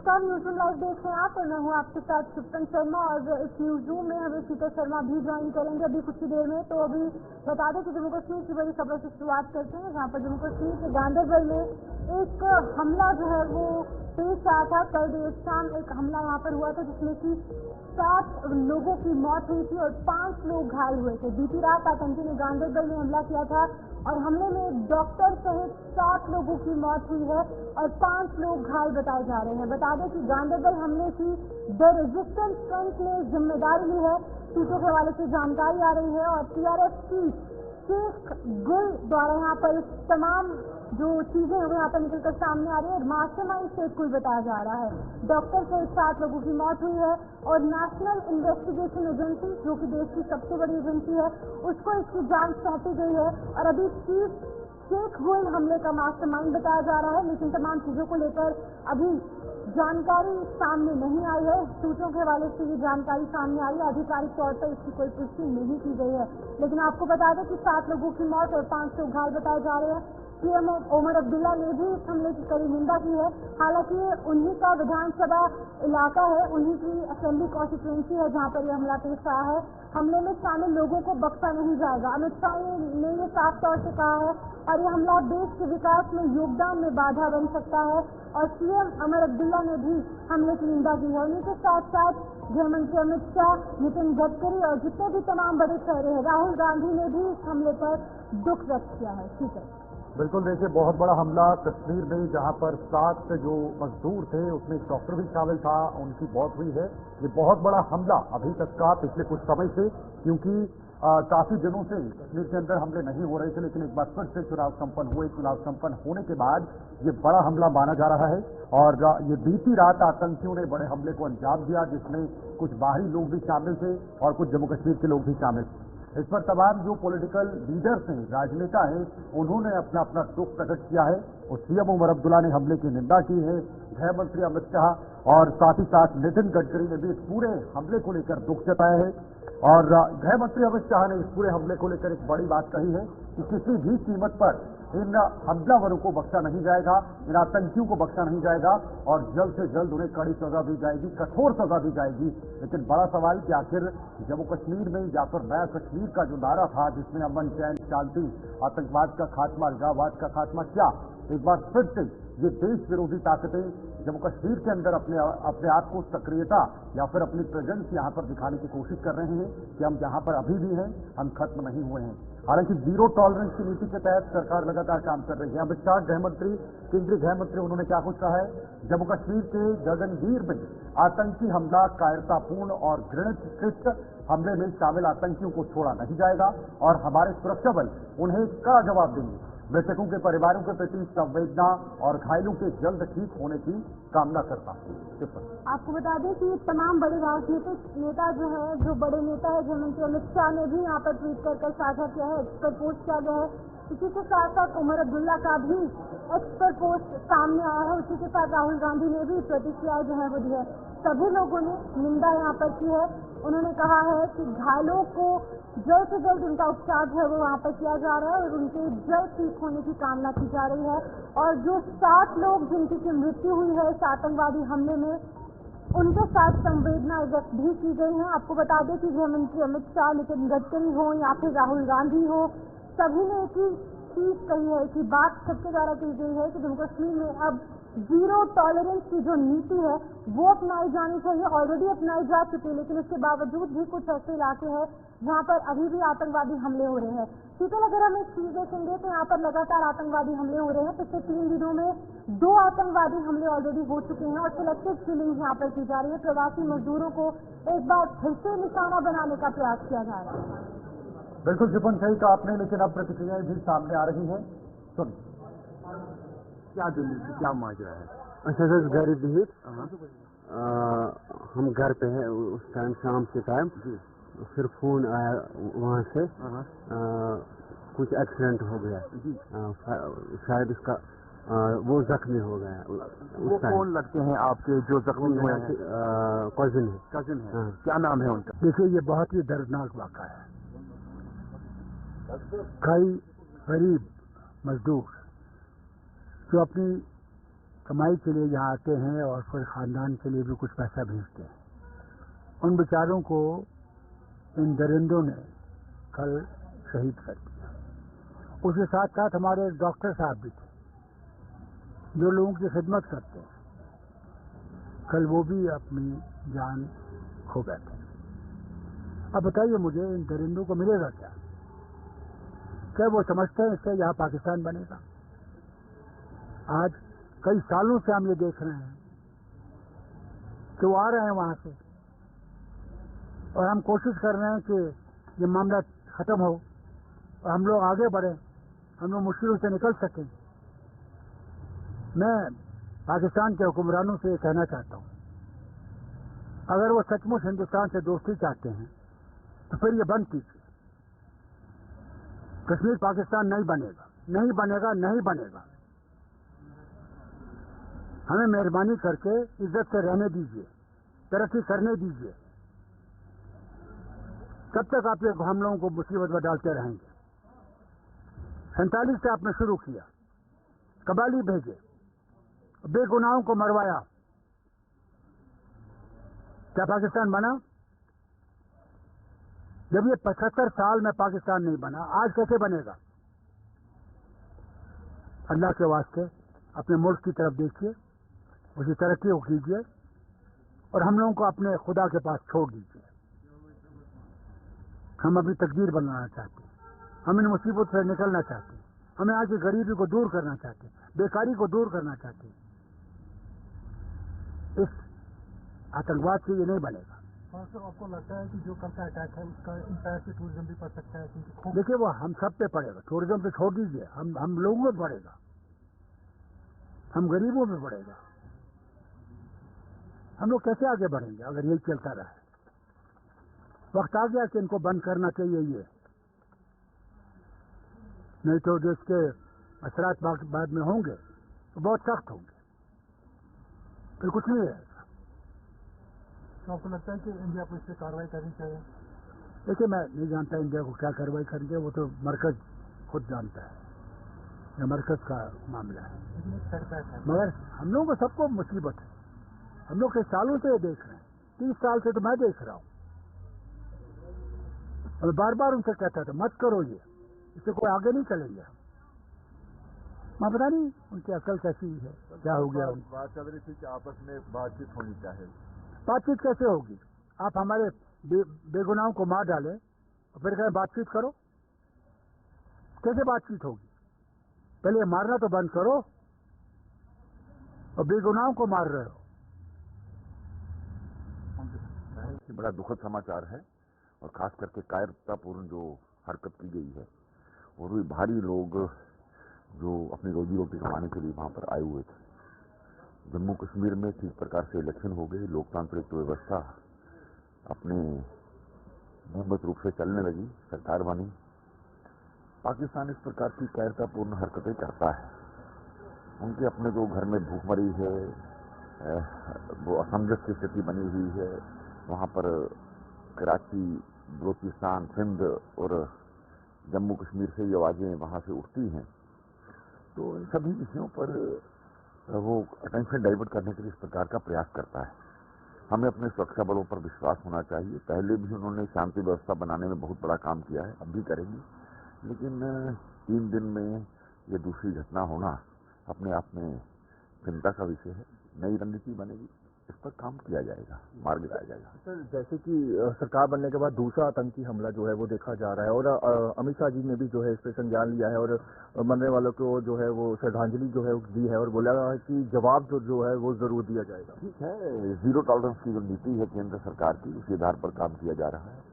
नमस्कार, news live देख रहे हैं आप और मैं हूँ आपके साथ शिप्तन शर्मा और इस न्यूज रूम में हमें शीतल शर्मा भी ज्वाइन करेंगे अभी कुछ ही देर में। तो अभी बता दें कि जम्मू कश्मीर की बड़ी खबर से शुरुआत करते हैं, जहाँ पर जम्मू कश्मीर के गांधरबल में एक हमला जो है वो पेश आया था। कल देर शाम एक हमला यहाँ पर हुआ था जिसमें कि 7 लोगों की मौत हुई थी और 5 लोग घायल हुए थे। बीती रात आतंकी ने गांधरबल में हमला किया था और हमले में डॉक्टर सहित 7 लोगों की मौत हुई है और 5 लोग घायल बताए जा रहे हैं। बता दें कि गांधरबल हमले की द रेजिस्टेंस फ्रंट ने जिम्मेदारी ली है, सूत्रों के हवाले से जानकारी आ रही है। और टीआरएस की शेख गुल द्वारा यहाँ पर तमाम जो चीजें हैं वो यहाँ पर निकलकर सामने आ रही है। मास्टरमाइंड शेख गुल बताया जा रहा है। डॉक्टर सहित 7 लोगों की मौत हुई है और नेशनल इन्वेस्टिगेशन एजेंसी, जो कि देश की सबसे बड़ी एजेंसी है, उसको इसकी जांच सौंपी गई है। और अभी चीफ शेख गुल हमले का मास्टरमाइंड बताया जा रहा है, लेकिन तमाम चीजों को लेकर अभी जानकारी सामने नहीं आई है। सूत्रों के हवाले से ये जानकारी सामने आई है, आधिकारिक तौर पर इसकी कोई पुष्टि नहीं की गई है। लेकिन आपको बता दें कि 7 लोगों की मौत और 5 लोग घायल बताए जा रहे हैं। सीएम ओमर अब्दुल्ला ने भी इस हमले की कड़ी निंदा की है। हालांकि ये उन्हीं का विधानसभा इलाका है, उन्हीं की असेंबली कॉन्स्टिट्यूएंसी है जहां पर यह हमला पेश आया है। हमले में शामिल लोगों को बख्शा नहीं जाएगा, अमित शाह ने ये साफ तौर से कहा है। और ये हमला देश के विकास में योगदान में बाधा बन सकता है। और सीएम ओमर अब्दुल्ला ने भी हमले की निंदा की है। उन्हीं के साथ साथ गृह मंत्री अमित शाह, नितिन गडकरी और जितने भी तमाम बड़े चेहरे हैं, राहुल गांधी ने भी इस हमले पर दुख व्यक्त किया है। ठीक है, बिल्कुल। देखिए, बहुत बड़ा हमला कश्मीर में, जहां पर 7 जो मजदूर थे उसमें एक डॉक्टर भी शामिल था, उनकी मौत हुई है। ये बहुत बड़ा हमला अभी तक का पिछले कुछ समय से, क्योंकि काफी दिनों से कश्मीर के अंदर हमले नहीं हो रहे थे, लेकिन एक बार फिर से चुनाव संपन्न हुए। चुनाव संपन्न होने के बाद ये बड़ा हमला माना जा रहा है। और ये बीती रात आतंकियों ने बड़े हमले को अंजाम दिया, जिसमें कुछ बाहरी लोग भी शामिल थे और कुछ जम्मू कश्मीर के लोग भी शामिल थे। इस पर तमाम जो पॉलिटिकल लीडर्स हैं, राजनेता हैं, उन्होंने अपना अपना दुख प्रकट किया है। और सीएम ओमर अब्दुल्ला ने हमले की निंदा की है, गृह मंत्री अमित शाह और साथ ही साथ नितिन गडकरी ने भी इस पूरे हमले को लेकर दुख जताया है। और गृह मंत्री अमित शाह ने इस पूरे हमले को लेकर एक बड़ी बात कही है कि किसी भी कीमत पर इन हमलावरों को बख्शा नहीं जाएगा, इन आतंकियों को बख्शा नहीं जाएगा और जल्द से जल्द उन्हें कड़ी सजा दी जाएगी, कठोर सजा दी जाएगी। लेकिन बड़ा सवाल कि आखिर जम्मू कश्मीर में या फिर नया कश्मीर का जो नारा था, जिसमें अमन, चैन, शांति, आतंकवाद का खात्मा, अलगाववाद का खात्मा, क्या एक बार फिर से ये देश विरोधी ताकतें जम्मू कश्मीर के अंदर अपने आप को सक्रियता या फिर अपनी प्रेजेंस यहाँ पर दिखाने की कोशिश कर रहे हैं कि हम जहाँ पर अभी भी हैं, हम खत्म नहीं हुए हैं। हालांकि जीरो टॉलरेंस की नीति के तहत सरकार लगातार काम कर रही है। अमित शाह गृह मंत्री, केंद्रीय गृह मंत्री, उन्होंने क्या कुछ कहा है? जम्मू कश्मीर के गगनगीर में आतंकी हमला कायरतापूर्ण और घृणित हमले में शामिल आतंकियों को छोड़ा नहीं जाएगा और हमारे सुरक्षा बल उन्हें कड़ा जवाब देंगे। मृतकों के परिवारों के प्रति संवेदना और घायलों के जल्द ठीक होने की कामना करता हूँ। आपको बता दें कि तमाम बड़े राजनीतिक नेता जो है, जो बड़े नेता है, गृह मंत्री अमित शाह ने भी यहाँ पर ट्वीट कर साझा किया है, एक्स पर पोस्ट किया गया है। इसी के साथ साथ उमर अब्दुल्ला का भी एक्स पर पोस्ट सामने आया है। उसी के साथ राहुल गांधी ने भी प्रतिक्रिया जो है वो दी है। सभी लोगों ने निंदा यहाँ पर की है। उन्होंने कहा है कि घायलों को जल्द से जल्द उनका उपचार जो है वो वहाँ पर किया जा रहा है और उनके जल्द ठीक होने की कामना की जा रही है। और जो 7 लोग जिनकी मृत्यु हुई है इस आतंकवादी हमले में, उनके साथ संवेदना व्यक्त भी की गई है। आपको बता दें कि गृह मंत्री अमित शाह, नितिन गडकरी हो या फिर राहुल गांधी हो, सभी ने एक ही चीज कही है कि बात सबके द्वारा की गई है कि जम्मू कश्मीर में अब जीरो टॉलरेंस की जो नीति है वो अपनाई जानी चाहिए। ऑलरेडी अपनाई जा चुकी है, लेकिन इसके बावजूद भी कुछ ऐसे इलाके हैं जहाँ पर अभी भी आतंकवादी हमले हो रहे हैं। ठीक है, अगर हम एक चीज देखेंगे तो यहाँ पर लगातार आतंकवादी हमले हो रहे हैं। पिछले 3 दिनों में 2 आतंकवादी हमले ऑलरेडी हो चुके हैं और सिलेक्टिव किलिंग यहाँ पर की जा रही है। प्रवासी मजदूरों को एक बार फिर से निशाना बनाने का प्रयास किया जा रहा है। बिल्कुल शिपन, सही कहा आपने, लेकिन अब प्रतिक्रियाएं भी सामने आ रही हैं। सुन, क्या दिल्ली से क्या माजरा है? अच्छा सर, घर बिहित हम घर पे हैं उस टाइम, शाम के टाइम। फिर फोन आया वहाँ से कुछ एक्सीडेंट हो गया, शायद उसका वो जख्मी हो गया। वो कौन लगते हैं आपके जो जख्मी हुए हैं? कजिन है। कजिन है। क्या नाम है उनका? देखिए, ये बहुत ही दर्दनाक वाक़ा है। कई गरीब मजदूर जो अपनी कमाई के लिए यहाँ आते हैं और फिर खानदान के लिए भी कुछ पैसा भेजते हैं। उन बेचारों को इन दरिंदों ने कल शहीद कर दिया। उसके साथ साथ हमारे डॉक्टर साहब भी थे जो लोगों की खिदमत करते हैं, कल वो भी अपनी जान खो बैठे। अब बताइए मुझे, इन दरिंदों को मिलेगा क्या? क्या वो समझते हैं इससे यहाँ पाकिस्तान बनेगा? आज कई सालों से हम ये देख रहे हैं कि वो आ रहे हैं वहां से, और हम कोशिश कर रहे हैं कि ये मामला खत्म हो और हम लोग आगे बढ़े, हम लोग मुश्किलों से निकल सकें। मैं पाकिस्तान के हुक्मरानों से ये कहना चाहता हूं, अगर वो सचमुच हिंदुस्तान से दोस्ती चाहते हैं तो फिर ये बंद कीजिए। कश्मीर पाकिस्तान नहीं बनेगा, नहीं बनेगा, नहीं बनेगा। हमें मेहरबानी करके इज्जत से रहने दीजिए, तरक्की करने दीजिए। कब तक आप ये हम लोगों को मुसीबत में डालते रहेंगे? 47 से आपने शुरू किया, कबाली भेजे, बेगुनाहों को मरवाया, क्या पाकिस्तान बना? जब ये 75 साल में पाकिस्तान नहीं बना, आज कैसे बनेगा? अल्लाह के वास्ते अपने मुल्क की तरफ देखिए, उसकी तरक्की को कीजिए और हम लोगों को अपने खुदा के पास छोड़ दीजिए। हम अपनी तकदीर बनाना चाहते हैं, हम इन मुसीबत से निकलना चाहते हैं, हमें आज की गरीबी को दूर करना चाहते हैं, बेकारी को दूर करना चाहते हैं। इस आतंकवाद से ये नहीं बनेगा। सर, आपको लगता है कि जो कल का अटैक है उसका इंपैक्ट टूरिज्म भी पड़ सकता है? क्योंकि देखिए, वो हम सब पे पड़ेगा। टूरिज्म पे छोड़ दीजिए, हम लोगों पे पड़ेगा, हम गरीबों पे पड़ेगा। हम लोग कैसे आगे बढ़ेंगे अगर यही चलता रहा? वक्त आ गया कि इनको बंद करना चाहिए ये, नहीं तो जो इसके असरात बाद में होंगे तो बहुत सख्त होंगे, फिर कुछ नहीं रहेगा। तो आपको लगता है कि इंडिया को इस पर कार्रवाई करनी चाहिए? देखिए, मैं नहीं जानता इंडिया को क्या कार्रवाई करेंगे, वो तो मरकज खुद जानता है, ये मरकज का मामला है। मगर हम लोगों को सबको मुसीबत है, हम लोग कई सालों से ये देख रहे हैं, 30 साल से तो मैं देख रहा हूं, और बार बार उनसे कहता था मत करो ये, इससे कोई आगे नहीं चलेंगे। मैं पता नहीं उनकी अकल कैसी है, क्या हो गया। बात चल रही थी कि आपस में बातचीत होनी चाहिए। बातचीत कैसे होगी? आप हमारे बेगुनाहों को मार डालें और फिर कहें बातचीत करो, कैसे बातचीत होगी? पहले मारना तो बंद करो, और बेगुनाहों को मार रहे हो। बड़ा दुखद समाचार है, और खास करके कायरतापूर्ण जो हरकत की गई है, और भी भारी लोग जो अपनी रोजी रोटी कमाने के लिए वहां पर आए हुए थे। जम्मू कश्मीर में ठीक प्रकार से इलेक्शन हो गए, लोकतांत्रिक व्यवस्था अपने नियमित रूप से चलने लगी, सरकार बनी। पाकिस्तान इस प्रकार की कायरतापूर्ण हरकतें करता है। उनके अपने जो घर में भूखमरी है, वो असमंजस की स्थिति बनी हुई है, वहां पर कराची, बलोचिस्तान, सिंध और जम्मू कश्मीर से ये आवाजें वहां से उठती हैं। तो इन सभी विषयों पर वो अटेंशन डाइवर्ट करने के लिए इस प्रकार का प्रयास करता है। हमें अपने सुरक्षा बलों पर विश्वास होना चाहिए। पहले भी उन्होंने शांति व्यवस्था बनाने में बहुत बड़ा काम किया है, अब भी करेंगे, लेकिन 3 दिन में ये दूसरी घटना होना अपने आप में चिंता का विषय है। नई रणनीति बनेगी, इस पर काम किया जाएगा, मार्ग गिराया जाएगा। सर, जैसे कि सरकार बनने के बाद दूसरा आतंकी हमला जो है वो देखा जा रहा है, और अमित शाह जी ने भी जो है इस पर संज्ञान लिया है और मरने वालों को जो है वो श्रद्धांजलि जो है दी है, और बोला है कि जवाब जो है वो जरूर दिया जाएगा। ठीक है, 0 टॉलरेंस की जो नीति है केंद्र सरकार की, उसी आधार पर काम किया जा रहा है,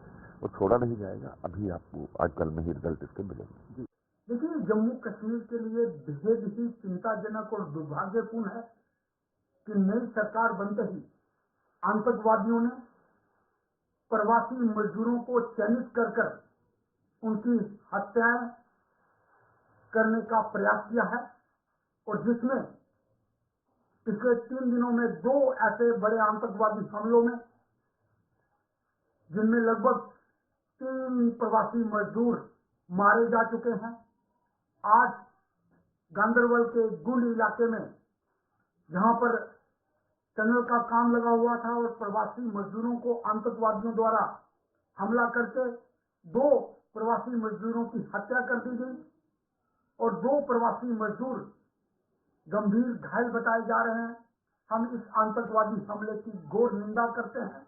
वो छोड़ा नहीं जाएगा। अभी आपको आजकल में ही रिजल्ट इसके मिलेंगे। देखिए, जम्मू कश्मीर के लिए बेहद ही चिंताजनक और दुर्भाग्यपूर्ण है कि नई सरकार बनते ही आतंकवादियों ने प्रवासी मजदूरों को चयनित कर उनकी हत्याएं करने का प्रयास किया है, और जिसमें पिछले 3 दिनों में 2 ऐसे बड़े आतंकवादी हमलों में, जिनमें लगभग 3 प्रवासी मजदूर मारे जा चुके हैं। आज गांदरबल के गुंड इलाके में जहां पर टनल का काम लगा हुआ था और प्रवासी मजदूरों को आतंकवादियों द्वारा हमला करके 2 प्रवासी मजदूरों की हत्या कर दी गई और 2 प्रवासी मजदूर गंभीर घायल बताए जा रहे हैं। हम इस आतंकवादी हमले की घोर निंदा करते हैं।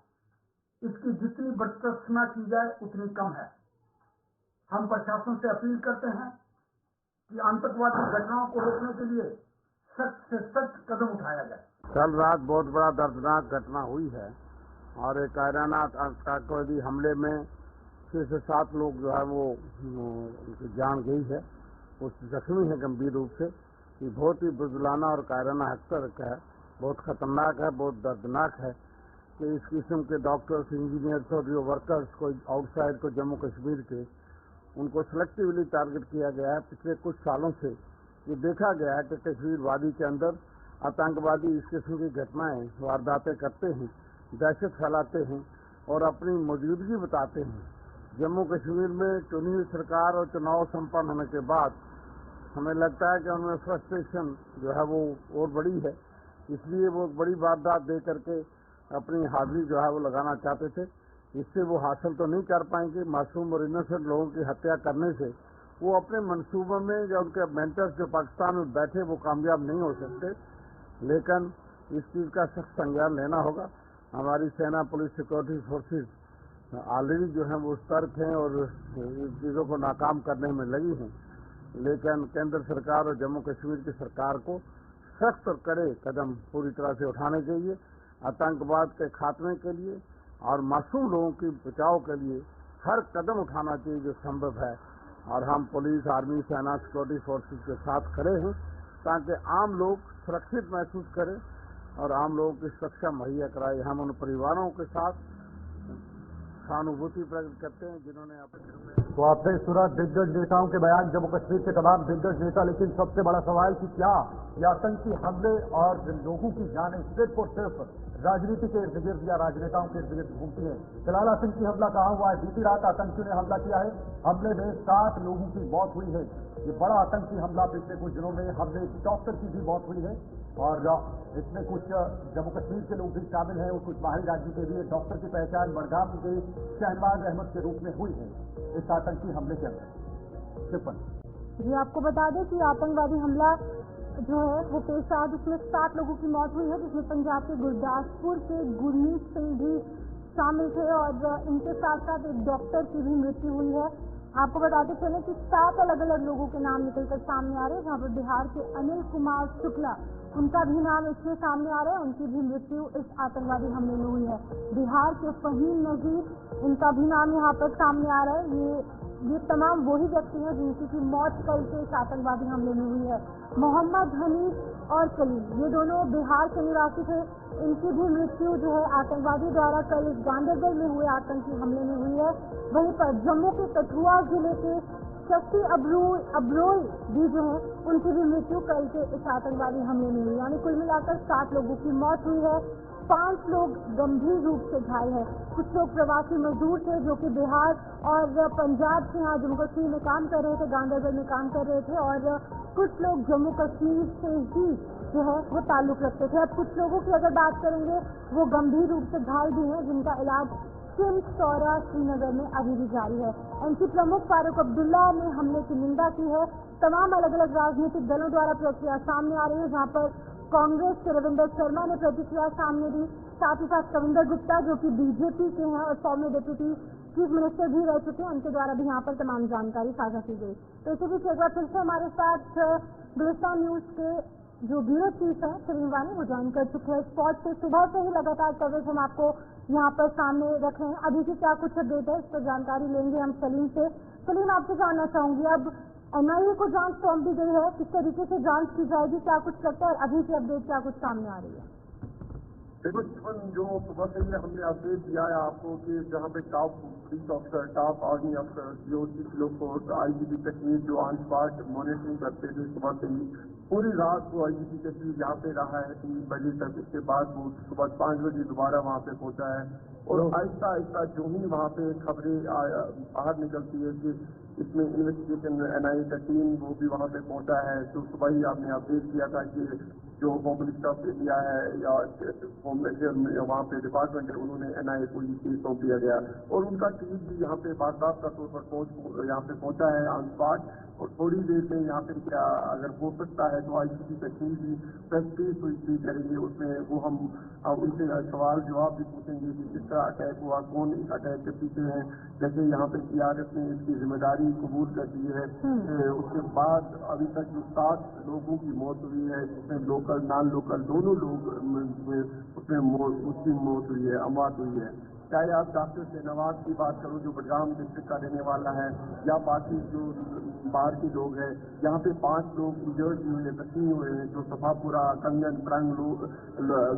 इसकी जितनी भर्त्सना की जाए उतनी कम है। हम प्रशासन से अपील करते हैं कि आतंकवादी घटनाओं को रोकने के लिए सख्त से सख्त कदम उठाया जाए। कल रात बहुत बड़ा दर्दनाक घटना हुई है और एक कायराना आतंकवादी हमले में 6 से 7 लोग जो है वो उनकी जान गई है, वो जख्मी है गंभीर रूप से। ये बहुत ही बुजुर्गाना और कायराना हरकत है, बहुत खतरनाक है, बहुत दर्दनाक है कि इस किस्म के डॉक्टर्स, इंजीनियर्स और जो वर्कर्स को आउटसाइड को जम्मू कश्मीर के उनको सेलेक्टिवली टारगेट किया गया है। पिछले कुछ सालों से ये देखा गया है कि कश्मीर वादी के अंदर आतंकवादी इस किस्म की घटनाएं, वारदातें करते हैं, दहशत फैलाते हैं और अपनी मौजूदगी बताते हैं। जम्मू कश्मीर में चुनी हुई सरकार और चुनाव संपन्न होने के बाद हमें लगता है कि उनमें फ्रस्ट्रेशन जो है वो और बड़ी है, इसलिए वो बड़ी वारदात दे करके अपनी हाजिरी जो है वो लगाना चाहते थे। इससे वो हासिल तो नहीं कर पाएंगे। मासूम और इनोसेंट लोगों की हत्या करने से वो अपने मंसूबों में या उनके मेंटर्स जो पाकिस्तान में बैठे वो कामयाब नहीं हो सकते। लेकिन इस चीज़ का सख्त संज्ञान लेना होगा। हमारी सेना, पुलिस, सिक्योरिटी फोर्सेज ऑलरेडी जो है वो सतर्क हैं और इन चीज़ों को नाकाम करने में लगी हैं। लेकिन केंद्र सरकार और जम्मू कश्मीर की सरकार को सख्त और कड़े कदम पूरी तरह से उठाने चाहिए आतंकवाद के खात्मे के लिए और मासूम लोगों के बचाव के लिए हर कदम उठाना चाहिए जो संभव है। और हम पुलिस, आर्मी, सेना, सिक्योरिटी फोर्सेज के साथ खड़े हैं ताकि आम लोग सुरक्षित महसूस करें और आम लोगों की सुरक्षा मुहैया कराए। हम उन परिवारों के साथ सहानुभूति प्रकट करते हैं जिन्होंने अपने तो आपने सुना दिग्गज नेताओं के बयान, जम्मू कश्मीर के तमाम दिग्गज नेता। लेकिन सबसे बड़ा सवाल कि क्या ये आतंकी हमले और लोगों की जानें सिर्फ और सिर्फ राजनीति के इर्द गिर्द या राजनेताओं के इर्द गिर्द घूमती है? फिलहाल आतंकी हमला कहाँ हुआ है? बीती रात आतंकियों ने हमला किया है। हमले में 7 लोगों की मौत हुई है। ये बड़ा आतंकी हमला पिछले कुछ दिनों में हमले एक डॉक्टर की भी मौत हुई है और इसमें कुछ जम्मू कश्मीर के लोग भी शामिल हैं और कुछ बाहरी राज्यों के भी। डॉक्टर की पहचान बड़गाम के शहनवाज अहमद के रूप में हुई है इस आतंकी हमले के अंदर। सिपन जी, आपको बता दें कि आतंकवादी हमला जो है वो पेश आया, जिसमें 7 लोगों की मौत हुई है, जिसमें पंजाब के गुरदासपुर के गुरमीत सिंह भी शामिल थे और इनके साथ साथ एक डॉक्टर की भी मृत्यु हुई है। आपको बताते चले कि 7 अलग अलग लोगों के नाम निकलकर सामने आ रहे हैं, जहाँ पर बिहार के अनिल कुमार शुक्ला, उनका भी नाम इसमें सामने आ रहा है, उनकी भी मृत्यु इस आतंकवादी हमले में हुई है। बिहार के फहीम नजीर, इनका भी नाम यहाँ पर सामने आ रहा है। ये तमाम वही व्यक्ति हैं जिनकी की मौत कल के इस आतंकवादी हमले में हुई है। मोहम्मद हनीफ और कलीम, ये दोनों बिहार के निवासी थे, इनकी भी मृत्यु जो है आतंकवादी द्वारा कल इस गांधरबल में हुए आतंकी हमले में हुई है। वहीं पर जम्मू के कठुआ जिले के शक्ति अब्रोई भी जो है उनकी भी मृत्यु कल के इस आतंकवादी हमले में हुई। यानी कुल मिलाकर 7 लोगों की मौत हुई है, 5 लोग गंभीर रूप से घायल हैं। कुछ लोग प्रवासी मजदूर थे जो कि बिहार और पंजाब से यहाँ जम्मू कश्मीर में काम कर रहे थे, गांधरबल में काम कर रहे थे, और कुछ लोग जम्मू कश्मीर से ही जो है वो ताल्लुक रखते थे। अब कुछ लोगों की अगर बात करेंगे वो गंभीर रूप से घायल भी हैं, जिनका इलाज किम्स श्रीनगर में अभी भी जारी है। एनसी प्रमुख फारूक अब्दुल्ला ने हमले की निंदा की है। तमाम अलग अलग राजनीतिक दलों द्वारा प्रतिक्रिया सामने आ रही है, जहाँ पर कांग्रेस के रविंदर शर्मा ने प्रतिक्रिया सामने दी, साथ ही साथ कविंदर गुप्ता जो कि बीजेपी के हैं और फॉर्मर डिप्टी चीफ मिनिस्टर भी रह चुके हैं, उनके द्वारा भी यहाँ पर तमाम जानकारी साझा की गई। तो इसी बीच एक बार फिर से हमारे साथ गुलिस्तान न्यूज के जो ब्यूरो चीफ हैं सलीम वानी, वो ज्वाइन कर चुके हैं स्पॉट से। सुबह से ही लगातार कवरेज हम आपको यहाँ पर सामने रख रहे हैं। अभी की क्या कुछ अपडेट है इस पर जानकारी लेंगे हम सलीम से। सलीम, आपसे जानना चाहूंगी, अब एनआईए को जांच सौंप दी गई है, किस तरीके से जांच की जाएगी, क्या कुछ लगता है और अभी की अपडेट क्या कुछ सामने आ रही है? देखो जीवन, जो सुबह से ही हमने अपडेट दिया है आपको कि जहाँ पे top police officer, top army officer, जो लोग फोर्स, आईजीपी कश्मीर जो ऑन स्पॉट मॉनिटरिंग करते थे सुबह से ही, पूरी रात को आईजीपी कश्मीर यहाँ पे रहा है 3 बजे तक। उसके बाद वो सुबह 5 बजे दोबारा वहाँ पे पहुंचा है और आहिस्ता आहिस्ता जो ही वहाँ पे खबरें बाहर निकलती है कि इसमें इन्वेस्टिगेशन एनआईए का टीम वो भी वहाँ पे पहुंचा है। तो सुबह ही आपने अपडेट किया था कि जो होम मिनिस्टर ऑफ इंडिया है या वहाँ पे डिपार्टमेंट है, उन्होंने NIA को ये केस सौंप दिया गया और उनका टीम भी यहाँ पे बाकायदा तौर पर यहाँ पे पहुंचा है ऑन स्पॉट। और थोड़ी देर में यहाँ पे क्या अगर हो सकता है तो ICC कश्मीर की प्रेस हुई करेंगे, उसमें वो हम उनसे सवाल जवाब भी पूछेंगे कि किस तरह अटैक हुआ, कौन इस अटैक के पीछे है। जैसे यहाँ पे क़ियादत ने इसकी जिम्मेदारी कबूल कर दी है। उसके बाद अभी तक जो 7 लोगों की मौत हुई है, जिसमें लोकल नॉन लोकल दोनों लोग उसमें उसकी मौत हुई है, अमात हुई है। चाहे आप डॉक्टर शहनवाज की बात करो जो बडगाम डिस्ट्रिक्ट का रहने वाला है, या बाकी जो बाहर के लोग हैं, यहाँ पे 5 लोग इंजर्ड हुए हैं, जख्मी हुए हैं, जो सफापुरा, कंगन, प्रंग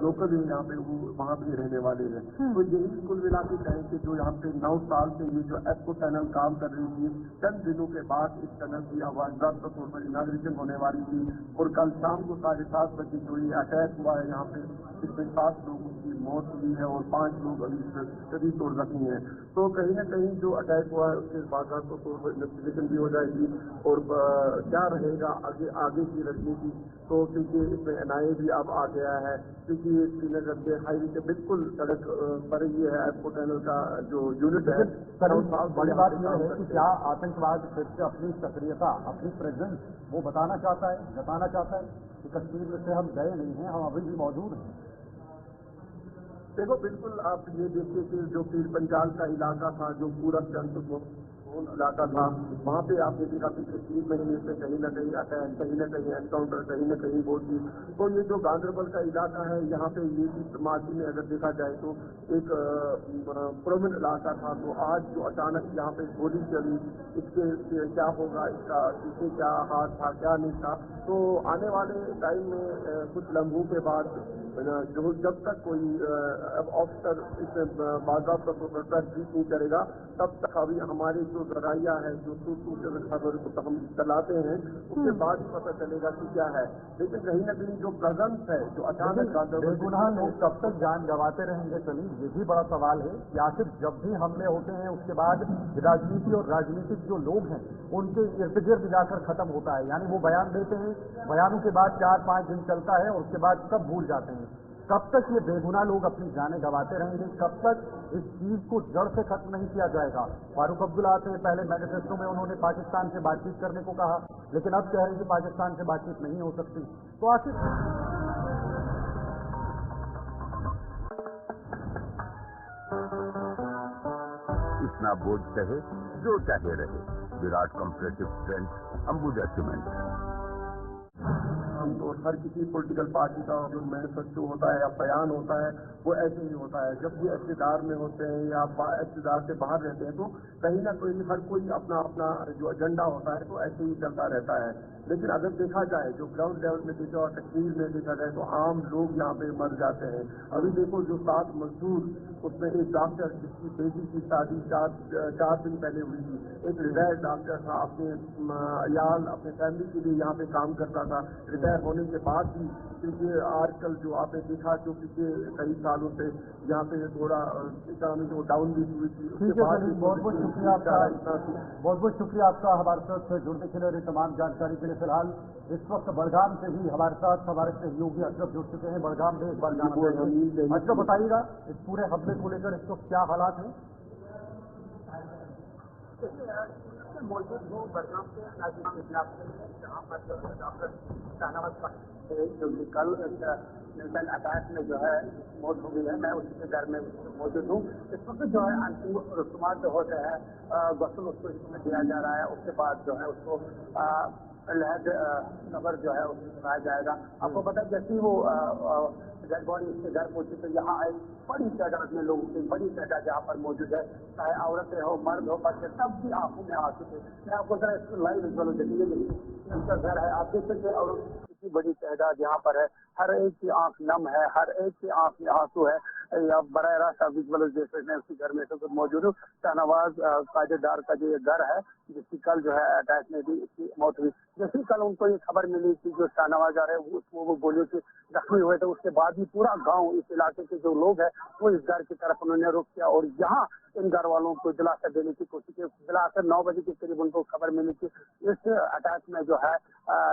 लोकल है यहाँ पे, वो वहाँ पे रहने वाले हैं। तो यही कुल मिला के कहें कि जो यहाँ पे 9 साल से ये जो एस्को टनल काम कर रही थी, चंद दिनों के बाद इस टनल की आवाज़ तौर पर इनाग्रेशन होने वाली थी और कल शाम को 7:30 बजे जो ये अटैक हुआ है यहाँ पे, इसमें 7 लोगों की मौत हुई है और 5 लोग अभी शरीर तोड़ रखी हैं। तो कहीं न कहीं जो अटैक हुआ है उसके बाद तौर पर इन्वेस्टिगेशन भी हो जाएगी और क्या रहेगा आगे की रणनीति। तो क्योंकि इसमें NIA भी अब आ गया है, क्योंकि श्रीनगर से हाईवे के बिल्कुल सड़क पर ये है एस्को टनल का जो यूनिट है। बड़ी बात यह है कि क्या आतंकवाद फिर से अपनी सक्रियता, अपनी प्रेजेंस वो बताना चाहता है, जताना चाहता है कि कश्मीर में से हम गए नहीं हैं, हम अभी भी मौजूद हैं। देखो, बिल्कुल आप ये देखिए कि जो पीर पंजाल का इलाका था, जो पूरा इलाका था, वहाँ पे आपने देखा पिछले 3 महीने से कहीं न कहीं अटैक, कहीं न कहीं एनकाउंटर, कहीं न कहीं वो चीज। तो ये जो गांधरबल का इलाका है, यहाँ पे ये भी मार्ची में अगर देखा जाए तो एक प्रोमिनेंट इलाका था। तो आज जो अचानक यहाँ पे गोली चली, इसके क्या होगा, इसका पीछे क्या हाथ था, क्या नहीं था। तो आने वाले टाइम में कुछ लम्हों के बाद जो जब तक कोई ऑफिसर इस बाकायदा पर प्रेस ब्रीफ नहीं करेगा, तब तक अभी हमारे जो जराया है, जो खबर को हम चलाते हैं, उसके बाद ही पता चलेगा कि क्या है। लेकिन कहीं न कहीं जो प्रेजेंस है, जो अचानक बेगुनाह लोग कब तक जान गंवाते रहेंगे सलीम, ये भी बड़ा सवाल है कि आखिर जब भी हमले होते हैं उसके बाद राजनीति और राजनीतिक जो लोग हैं उनके इर्द गिर्द जाकर खत्म होता है। यानी वो बयान देते हैं, बयानों के बाद 4-5 दिन चलता है और उसके बाद सब भूल जाते हैं। कब तक ये बेगुनाह लोग अपनी जानें गंवाते रहेंगे, कब तक इस चीज को जड़ से खत्म नहीं किया जाएगा। फारूक अब्दुल्ला से पहले मैनिफेस्टो में उन्होंने पाकिस्तान से बातचीत करने को कहा, लेकिन अब कह रहे हैं कि पाकिस्तान से बातचीत नहीं हो सकती। तो आखिर इतना बोझ सहे जो चाहे रहे, Virat compressive strength Ambuja cement. और हर किसी पॉलिटिकल पार्टी का जो मैनिफेस्टो होता है या बयान होता है, वो ऐसे ही होता है। जब भी इक़्तिदार में होते हैं या इक़्तिदार से बाहर रहते हैं, तो कहीं ना कहीं हर कोई अपना अपना जो एजेंडा होता है तो ऐसे ही चलता रहता है। लेकिन अगर देखा जाए, जो ग्राउंड लेवल में देखा और तकनीर में देखा जाए, तो आम लोग यहाँ पे मर जाते हैं। अभी देखो, जो 7 मजदूर, उसमें एक डॉक्टर जिसकी बेटी की शादी 4 दिन पहले हुई थी, एक रिटायर्ड डॉक्टर था, अपने अयाल, अपने फैमिली के लिए यहाँ पे काम करता था। रिटायर होने के बाद भी, क्योंकि आजकल जो आपने देखा, जो पिछले कई सालों से यहाँ पे थोड़ा इकोनॉमी जो डाउन भी हुई थी, उसके बाद बहुत बहुत शुक्रिया आपका, बहुत बहुत शुक्रिया आपका हमारे साथ जुड़ने के लिए, तमाम जानकारी के लिए। फिलहाल इस वक्त बड़गाम से भी हमारे साथ हमारे सहयोगी अशरफ जुड़ चुके हैं। बड़गाम से एक बार अशरफ बताइएगा इस पूरे हमले को लेकर इस वक्त क्या हालात हैं? मौजूद हूँ बड़गाम के नाजिम इजलास में, जहाँ पर डॉक्टर शाहनवाज जो कल मिलिटेंट अटैक में जो है मौत हो गई है, मैं उसके घर में मौजूद हूँ। इस वक्त जो है अंतिम रस्मात जो होते हैं, गसल उसको इसमें दिया जा रहा है। उसके बाद जो है उसको लहद कबर जो है उसको सुनाया जाएगा। आपको पता है, जैसे ही वो डेड बॉडी उसके घर पहुंची तो यहाँ एक बड़ी तादाद में लोगों की बड़ी तादाद यहाँ पर मौजूद है, चाहे औरतें हो, मर्द हो, बच्चे, सब की आंखों में आंसू थे। मैं आपको जरा लाइव विजुअल देखिए, उनका घर है, आप देख सकते हैं, और कितनी बड़ी तादाद यहाँ पर है। हर एक की आंख नम है, हर एक की आंख में आंसू है। या बरह रास्त आप विजुअल देख सकते हैं, उसके घर में तो मौजूद हूँ। शाहनवाज कायदेदार का जो ये घर है, जिसकी कल जो है अटैक में भी इसकी मौत हुई। जैसे कल उनको ये खबर मिली थी, जो शाहनवाज आ रहे हैं वो गोलियों से जख्मी हुए थे, उसके बाद भी पूरा गांव, इस इलाके के जो लोग हैं वो इस घर की तरफ उन्होंने रुख किया और यहाँ इन घर वालों को दिलासा देने की कोशिश की। दिलासा 9 बजे के करीब उनको खबर मिली कि इस अटैक में जो है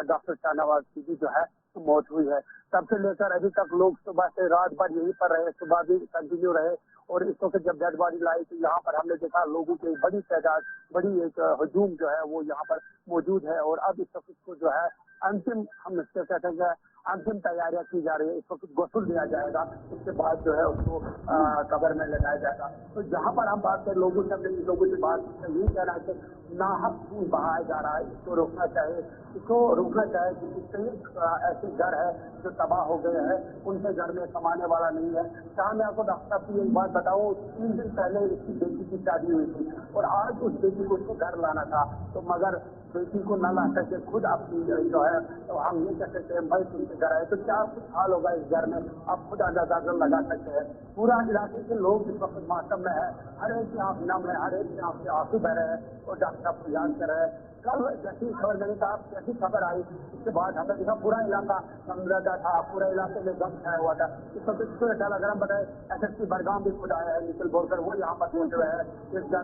डॉक्टर शाहनवाज की भी जो है मौत हुई है। तब से लेकर अभी तक लोग सुबह से रात भर यहीं पर रहे, सुबह भी कंटिन्यू रहे और इस वक्त जब डेड बॉडी लाई तो यहाँ पर हमने देखा लोगों की बड़ी तादाद, बड़ी एक हजूम जो है वो यहाँ पर मौजूद है और अब इस वक्त को जो है अंतिम हम इससे कहते हैं अंतिम तैयारियां की जा रही है। इस वक्त गौसल दिया जाएगा, उसके बाद जो है उसको कब्र में लगाया जाएगा। तो जहाँ पर हम बात करें लोगों से, लोगों से बात यही कहना है कि नाहक खून बहाया जा रहा है, इसको रोकना चाहिए, इसको रोकना चाहिए क्योंकि कई ऐसे घर है जो तबाह हो गए हैं, उनके घर में कमाने वाला नहीं है। चाहे मैं आपको डॉक्टर साहब की एक बात बताऊं, 3 दिन पहले इसकी बेटी की शादी हुई थी और आज उस बेटी को उसको घर लाना था तो मगर बेटी को न ला सके, खुद अपनी जो है तो हम ये कह सकते हैं भाई तुमसे घर आए तो क्या कुछ हाल होगा इस घर में, आप खुद अंदाजा लगा सकते हैं। पूरा इलाके के लोग इस वक्त मातम में है, हर एक की आंख नम है, हर एक की आंख से आंसू बह रहे हैं और डॉक्टर साहब को याद कर रहे हैं। कल जैसी खबर मैंने कहा, जैसी खबर आई उसके बाद हमने देखा पूरा इलाका समृद्धा था, पूरा इलाके में गम छाया हुआ था। इस वक्त अगर हम बताए SSP बरगाम भी खुद आया है, निखिल बोलकर वो यहाँ पर पहुंचे हुए हैं इस घर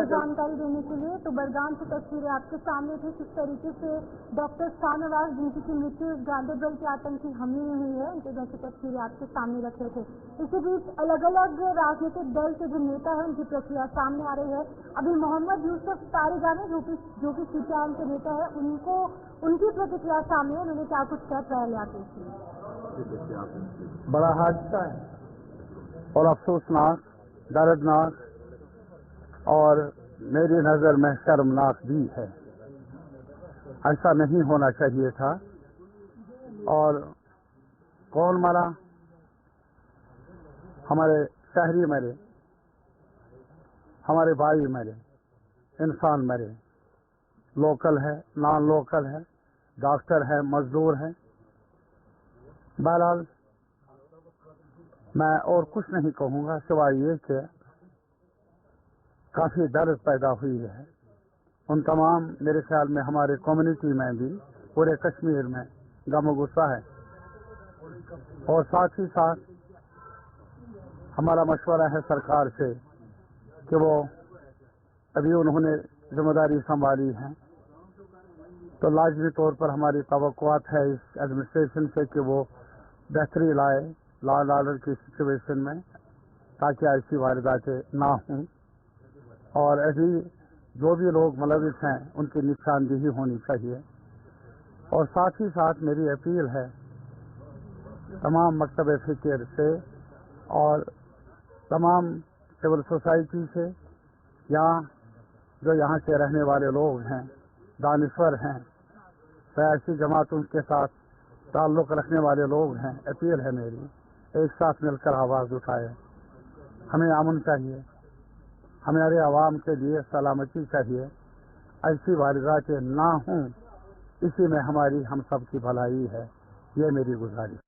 जानकारी देने के लिए। तो बरगाम की तस्वीरें आपके सामने थी, किस तरीके से डॉक्टर शाहनवाज जिनकी मृत्यु इस गांधीगढ़ के आतंकी हमले में हुई है, उनके घर की तस्वीरें आपके सामने रखे थे। इसी बीच अलग अलग राजनीतिक दल के जो नेता है उनकी प्रक्रिया सामने आ रही है। अभी मोहम्मद यूसुफ तारिगानी जो कि CPIM के नेता है, उनकी प्रतिक्रिया सामने, उन्होंने क्या कुछ कहा पहले आप देखिए। बड़ा हादसा है और अफसोसनाक, दर्दनाक और मेरी नजर में शर्मनाक भी है। ऐसा नहीं होना चाहिए था। और कौन मरा? हमारे शहरी मरे, हमारे भाई मरे, इंसान मरे, लोकल है, नॉन लोकल है, डॉक्टर है, मजदूर है। बहरहाल मैं और कुछ नहीं कहूँगा सिवाय ये कि काफ़ी दर्द पैदा हुई है उन तमाम, मेरे ख्याल में हमारे कम्युनिटी में भी, पूरे कश्मीर में गम गुस्सा है। और साथ ही साथ हमारा मशवरा है सरकार से कि वो अभी उन्होंने जिम्मेदारी संभाली है तो लाजमी तौर पर हमारी तवक्कुआत है इस एडमिनिस्ट्रेशन से कि वो बेहतरी लाए लॉ एंड ऑर्डर की सिचुएशन में, ताकि ऐसी वारदातें ना हों और ऐसी जो भी लोग मुलविस हैं उनकी निशानदेही होनी चाहिए। और साथ ही साथ मेरी अपील है तमाम मकतब फ़िक्र से और तमाम सिविल सोसाइटी से, जो यहाँ के रहने वाले लोग हैं, दानिश्वर हैं, सियासी जमातों के साथ ताल्लुक़ रखने वाले लोग हैं, अपील है मेरी, एक साथ मिलकर आवाज़ उठाए। हमें अमन चाहिए, हमारे आवाम के लिए सलामती चाहिए, ऐसी वारदातें ना हों, इसी में हमारी हम सब की भलाई है, ये मेरी गुजारिश।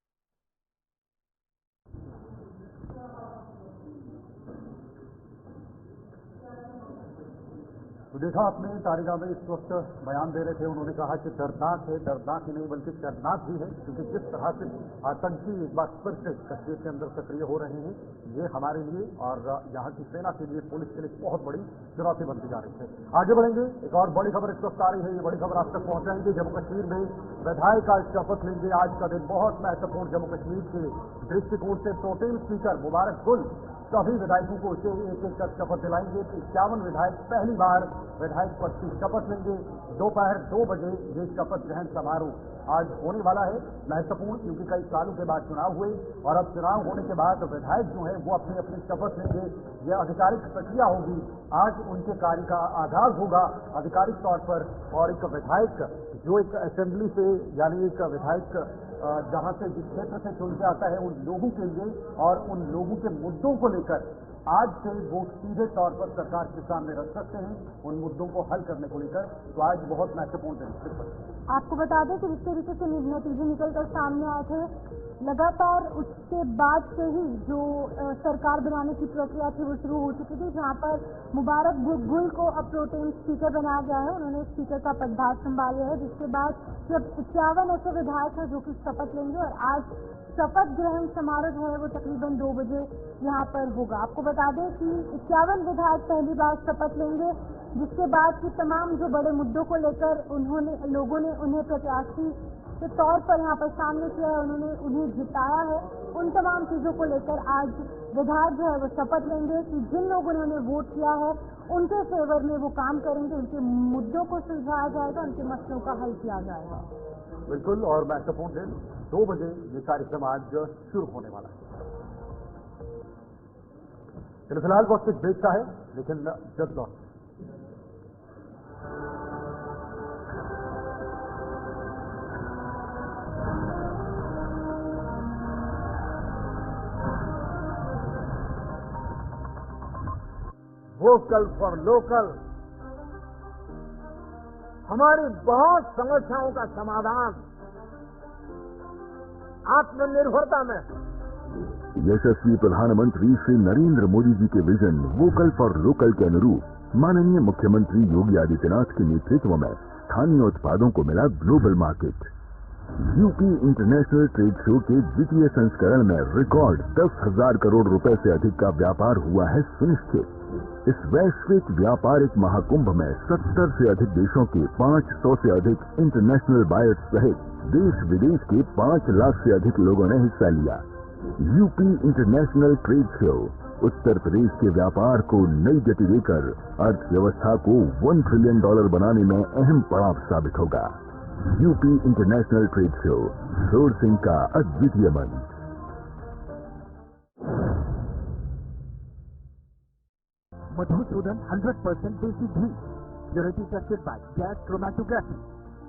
तो देखा आपने तारिगा में इस वक्त बयान दे रहे थे, उन्होंने कहा कि दर्दनाक है, दर्दनाक ही नहीं बल्कि शर्मनाक भी है, क्योंकि जिस तरह से आतंकी एक बार फिर से कश्मीर के अंदर सक्रिय हो रहे हैं, ये हमारे लिए और यहाँ की सेना के लिए, पुलिस के लिए बहुत बड़ी चुनौती बनती जा रही है। आगे बढ़ेंगे, एक और बड़ी खबर इस वक्त आ रही है, ये बड़ी खबर आप तक पहुंचाएंगे। जम्मू कश्मीर में विधायक आज शपथ लेंगे। आज का दिन बहुत महत्वपूर्ण जम्मू कश्मीर के दृष्टिकोण से। प्रोटेम स्पीकर मुबारक गुल सभी विधायकों को उसे एक एक कर शपथ दिलाएंगे। 51 विधायक पहली बार विधायक पद की शपथ लेंगे। दोपहर 2 बजे ये शपथ ग्रहण समारोह आज होने वाला है। महत्वपूर्ण क्योंकि कई सालों के बाद चुनाव हुए और अब चुनाव होने के बाद विधायक जो है वो अपनी अपनी शपथ लेंगे। यह आधिकारिक प्रक्रिया होगी, आज उनके कार्य का आगाज होगा आधिकारिक तौर पर। और एक विधायक जो एक असेंबली से, यानी एक विधायक जहां से जिस क्षेत्र से चुन के आता है, उन लोगों के लिए और उन लोगों के मुद्दों को लेकर आज से वो सीधे तौर पर सरकार के सामने रख सकते हैं उन मुद्दों को हल करने को लेकर। तो आज बहुत महत्वपूर्ण दिन। आपको बता दें कि जिस तरीके से नतीजे निकलकर सामने आए थे, लगातार उसके बाद से ही जो सरकार बनाने की प्रक्रिया थी वो शुरू हो चुकी थी, जहां पर मुबारक गुल को अब प्रोटेम स्पीकर बनाया गया है। उन्होंने स्पीकर का पदभार संभाल लिया है, जिसके बाद जब 51 ऐसे विधायक हैं जो कि शपथ लेंगे और आज शपथ ग्रहण समारोह जो है वो तकरीबन 2 बजे यहाँ पर होगा। आपको बता दें कि 51 विधायक पहली बार शपथ लेंगे, जिसके बाद की तमाम जो बड़े मुद्दों को लेकर लोगों ने उन्हें प्रत्याशी के तौर पर यहाँ पर सामने किया है, उन्होंने उन्हें जिताया है, उन तमाम चीजों को लेकर आज विधायक जो है वो शपथ लेंगे कि जिन लोगों ने उन्हें वोट किया है उनके फेवर में वो काम करेंगे, उनके मुद्दों को सुलझाया जाएगा, उनके मसलों का हल किया जाएगा। बिल्कुल, और महत्वपूर्ण दिन 2 बजे ये कार्यक्रम आज शुरू होने वाला है। चलो फिलहाल वक्त कुछ बेचता है, लेकिन जल्द लौट वोकल फॉर लोकल हमारी बहुत समस्याओं का समाधान आत्मनिर्भरता में है। यशस्वी प्रधानमंत्री श्री नरेंद्र मोदी जी के विजन वोकल फॉर लोकल के अनुरूप माननीय मुख्यमंत्री योगी आदित्यनाथ के नेतृत्व में स्थानीय उत्पादों को मिला global market. UP international trade show के द्वितीय संस्करण में रिकॉर्ड 10,000 करोड़ रुपए से अधिक का व्यापार हुआ है सुनिश्चित। इस वैश्विक व्यापारिक महाकुंभ में 70 से अधिक देशों के 500 से अधिक इंटरनेशनल बायर्स सहित देश विदेश के 5 लाख से अधिक लोगों ने हिस्सा लिया। UP international trade show Uttar Pradesh के व्यापार को नई गति देकर अर्थव्यवस्था को $1 ट्रिलियन बनाने में अहम पड़ाव साबित होगा। UP international trade show, sourcing का अद्वितीय मंच। मधुसूदन 100% देसी घी, purity tested by gas chromatography.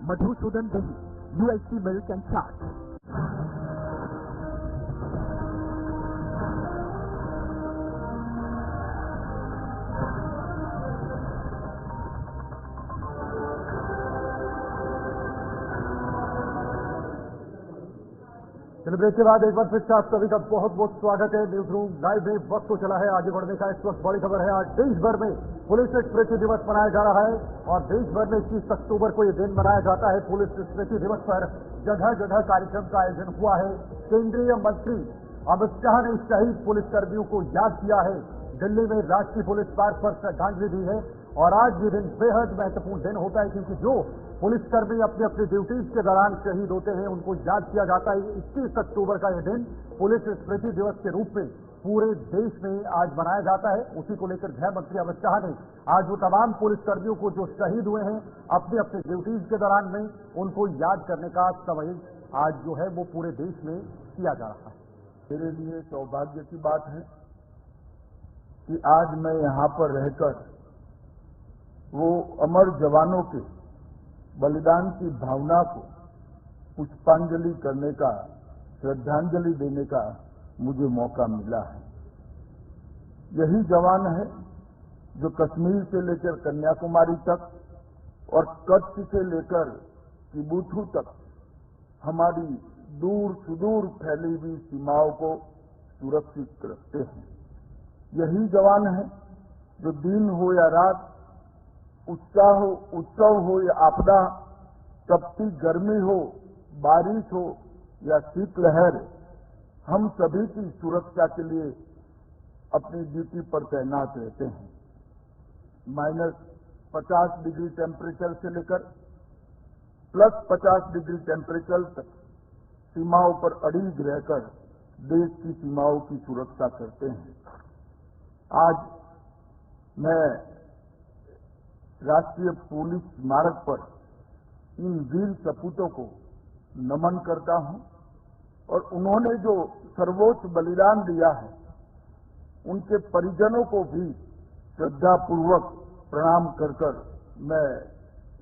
Madhusudan दही, UHT मिल्क एंड चाट। चलिए ब्रेक के बाद एक बार फिर से आप सभी का बहुत बहुत स्वागत है। न्यूज रूम लाइव में वक्त तो चला है आगे बढ़ने का। इस वक्त बड़ी खबर है, आज देश भर में पुलिस स्मृति दिवस मनाया जा रहा है और देश भर में 21 अक्टूबर को ये दिन मनाया जाता है। पुलिस स्मृति दिवस पर जगह जगह कार्यक्रम का आयोजन हुआ है। केंद्रीय मंत्री अमित शाह ने शहीद पुलिसकर्मियों को याद किया है। दिल्ली में राष्ट्रीय पुलिस पार्क पर श्रद्धांजलि दी है और आज ये दिन बेहद महत्वपूर्ण दिन होता है, क्योंकि जो पुलिसकर्मी अपनी अपनी ड्यूटीज के दौरान शहीद होते हैं उनको याद किया जाता है। 21 अक्टूबर का ये दिन पुलिस स्मृति दिवस के रूप में पूरे देश में आज मनाया जाता है। उसी को लेकर गृह मंत्री अमित शाह ने आज वो तमाम पुलिसकर्मियों को जो शहीद हुए हैं अपनी अपनी ड्यूटीज के दौरान में उनको याद करने का समय आज जो है वो पूरे देश में किया जा रहा है। मेरे लिए सौभाग्य की बात है कि आज मैं यहाँ पर रहकर वो अमर जवानों के बलिदान की भावना को पुष्पांजलि करने का, श्रद्धांजलि देने का मुझे मौका मिला है। यही जवान है जो कश्मीर से लेकर कन्याकुमारी तक और कच्छ से लेकर तिब्बत तक हमारी दूर सुदूर फैली हुई सीमाओं को सुरक्षित रखते हैं। यही जवान है जो दिन हो या रात, उत्सव हो या आपदा, तपती गर्मी हो, बारिश हो या शीतलहर, हम सभी की सुरक्षा के लिए अपनी ड्यूटी पर तैनात रहते हैं। -50 डिग्री टेम्परेचर से लेकर +50 डिग्री टेम्परेचर तक सीमाओं पर अड़िग रहकर देश की सीमाओं की सुरक्षा करते हैं। आज मैं राष्ट्रीय पुलिस स्मारक पर इन वीर सपूतों को नमन करता हूं और उन्होंने जो सर्वोच्च बलिदान दिया है उनके परिजनों को भी श्रद्धापूर्वक प्रणाम कर मैं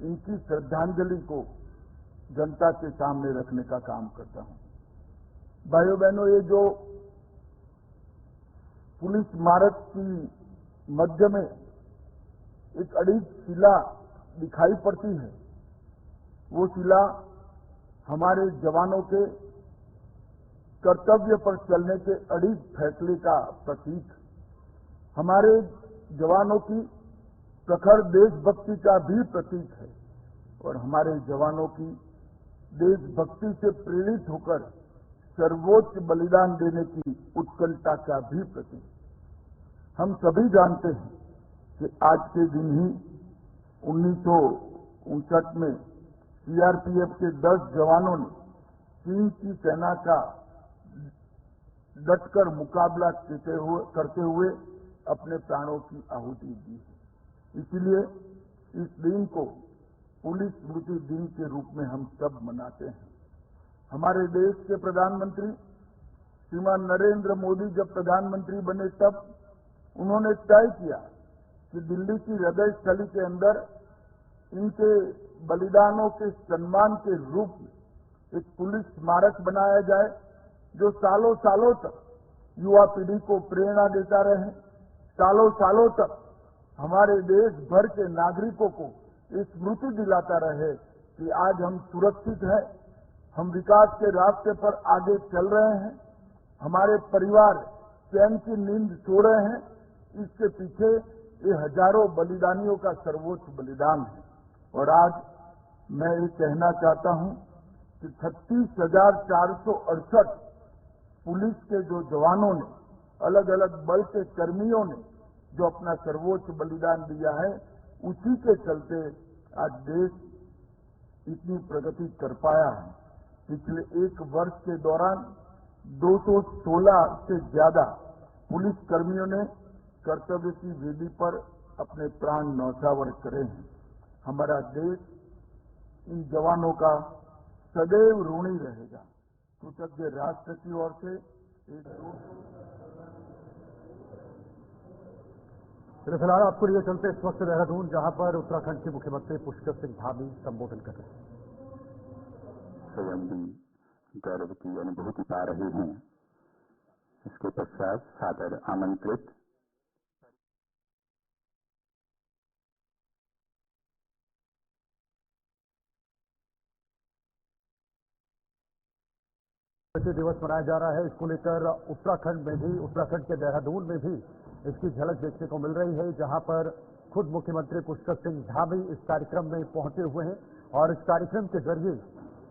इनकी श्रद्धांजलि को जनता के सामने रखने का काम करता हूं। भाइयों बहनों, ये जो पुलिस स्मारक की मध्य में एक अड़ीज शिला दिखाई पड़ती है। वो शिला हमारे जवानों के कर्तव्य पर चलने के अड़ीज फैसले का प्रतीक, हमारे जवानों की प्रखर देशभक्ति का भी प्रतीक है और हमारे जवानों की देशभक्ति से प्रेरित होकर सर्वोच्च बलिदान देने की उत्कंठा का भी प्रतीक। हम सभी जानते हैं कि आज के दिन ही 1959 में सीआरपीएफ के 10 जवानों ने चीन की सेना का डटकर मुकाबला करते हुए अपने प्राणों की आहुति दी है। इसलिए इस दिन को पुलिस स्मृति दिन के रूप में हम सब मनाते हैं। हमारे देश के प्रधानमंत्री श्रीमान नरेंद्र मोदी जब प्रधानमंत्री बने तब उन्होंने तय किया कि दिल्ली की हृदय स्थली के अंदर इनके बलिदानों के सम्मान के रूप में एक पुलिस स्मारक बनाया जाए जो सालों सालों तक युवा पीढ़ी को प्रेरणा देता रहे, सालों सालों तक हमारे देश भर के नागरिकों को स्मृति दिलाता रहे कि आज हम सुरक्षित हैं, हम विकास के रास्ते पर आगे चल रहे हैं, हमारे परिवार चैन की नींद सो रहे हैं। इसके पीछे ये हजारों बलिदानियों का सर्वोच्च बलिदान है। और आज मैं ये कहना चाहता हूं कि 36,468 पुलिस के जो जवानों ने, अलग अलग बल के कर्मियों ने जो अपना सर्वोच्च बलिदान दिया है, उसी के चलते आज देश इतनी प्रगति कर पाया है। पिछले एक वर्ष के दौरान 216 से ज्यादा पुलिस कर्मियों ने कर्तव्य की वेदी पर अपने प्राण न्यौछावर करे हैं। हमारा देश इन जवानों का सदैव ऋणी रहेगा। कृतज्ञ राष्ट्र की ओर से एक फिलहाल आपको लिए चलते इस वक्त देहरादून, जहां पर उत्तराखंड के मुख्यमंत्री पुष्कर सिंह धामी संबोधन कर रहे हैं। स्वयं भी गौरव की अनुभूति पा रहे हैं। इसके पश्चात सादर आमंत्रित दिवस मनाया जा रहा है। इसको लेकर उत्तराखंड में भी, उत्तराखंड के देहरादून में भी इसकी झलक देखने को मिल रही है, जहां पर खुद मुख्यमंत्री पुष्कर सिंह धामी इस कार्यक्रम में पहुंचे हुए हैं और इस कार्यक्रम के जरिए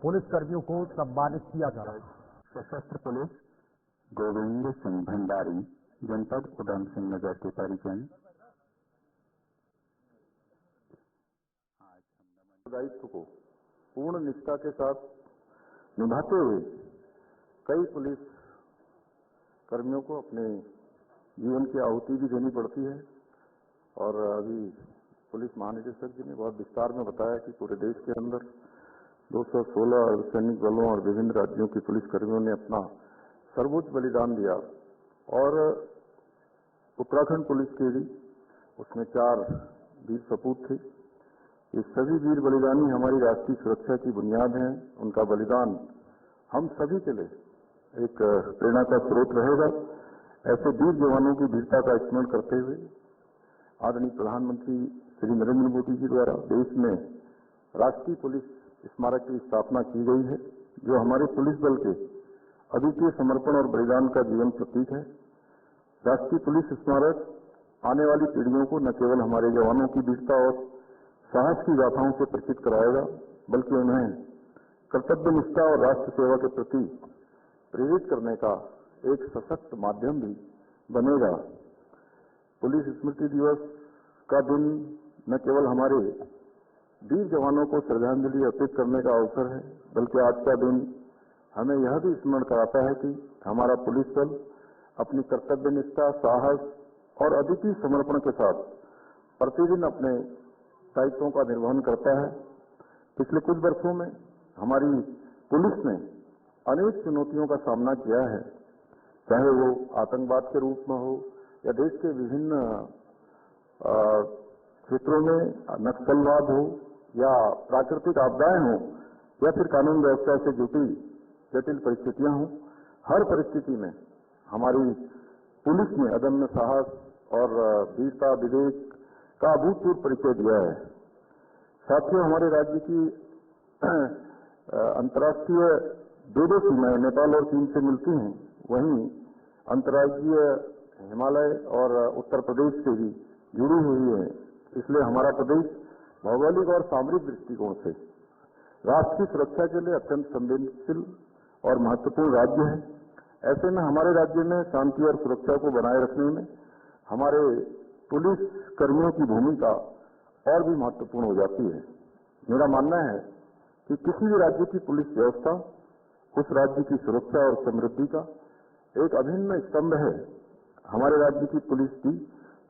पुलिस कर्मियों को सम्मानित किया जा रहा है। सशस्त्र पुलिस गोविंद सिंह भंडारी, जनपद उधम सिंह नगर के परिजन। दायित्व को पूर्ण निष्ठा के साथ निभाते हुए कई पुलिस कर्मियों को अपने जीवन की आहुति भी देनी पड़ती है। और अभी पुलिस महानिदेशक जी ने बहुत विस्तार में बताया कि पूरे देश के अंदर 216 अर्धसैनिक बलों और विभिन्न राज्यों के पुलिस कर्मियों ने अपना सर्वोच्च बलिदान दिया। और उत्तराखंड पुलिस के भी उसमें 4 वीर सपूत थे। ये सभी वीर बलिदानी हमारी राष्ट्रीय सुरक्षा की बुनियाद हैं। उनका बलिदान हम सभी के लिए एक प्रेरणा का स्रोत रहेगा। ऐसे वीर जवानों की वीरता का स्मरण करते हुए आदरणीय प्रधानमंत्री श्री नरेंद्र मोदी जी द्वारा देश में राष्ट्रीय पुलिस स्मारक की स्थापना की गई है, जो हमारे पुलिस बल के अद्वितीय समर्पण और बलिदान का जीवन प्रतीक है। राष्ट्रीय पुलिस स्मारक आने वाली पीढ़ियों को न केवल हमारे जवानों की वीरता और साहस की गाथाओं से परिचित कराएगा, बल्कि उन्हें कर्तव्य निष्ठा और राष्ट्र सेवा के प्रति प्रेरित करने का एक सशक्त माध्यम भी बनेगा। पुलिस स्मृति दिवस का दिन न केवल हमारे वीर जवानों को श्रद्धांजलि अर्पित करने का अवसर है, बल्कि आज का दिन हमें यह भी स्मरण कराता है कि हमारा पुलिस बल अपनी कर्तव्य निष्ठा, साहस और अद्वितीय समर्पण के साथ प्रतिदिन अपने दायित्वों का निर्वहन करता है। पिछले कुछ वर्षों में हमारी पुलिस ने अनेक चुनौतियों का सामना किया है, चाहे वो आतंकवाद के रूप में हो या देश के विभिन्न क्षेत्रों में नक्सलवाद हो या प्राकृतिक आपदाएं हो या फिर कानून व्यवस्था से जुटी जटिल परिस्थितियां हों। हर परिस्थिति में हमारी पुलिस ने अदम्य साहस और वीरता विवेक का अभूतपूर्व परिचय दिया है। साथियों, हमारे राज्य की अंतर्राष्ट्रीय दो सीमाएं नेपाल और चीन से मिलती हैं, वहीं अंतर्राज्यीय हिमालय और उत्तर प्रदेश से भी जुड़ी हुई है। इसलिए हमारा प्रदेश भौगोलिक और सामरिक दृष्टिकोण से राष्ट्र की सुरक्षा के लिए अत्यंत संवेदनशील और महत्वपूर्ण राज्य है। ऐसे में हमारे राज्य में शांति और सुरक्षा को बनाए रखने में हमारे पुलिस कर्मियों की भूमिका और भी महत्वपूर्ण हो जाती है। मेरा मानना है कि किसी भी राज्य की पुलिस व्यवस्था उस राज्य की सुरक्षा और समृद्धि का एक अभिन्न स्तंभ है। हमारे राज्य की पुलिस भी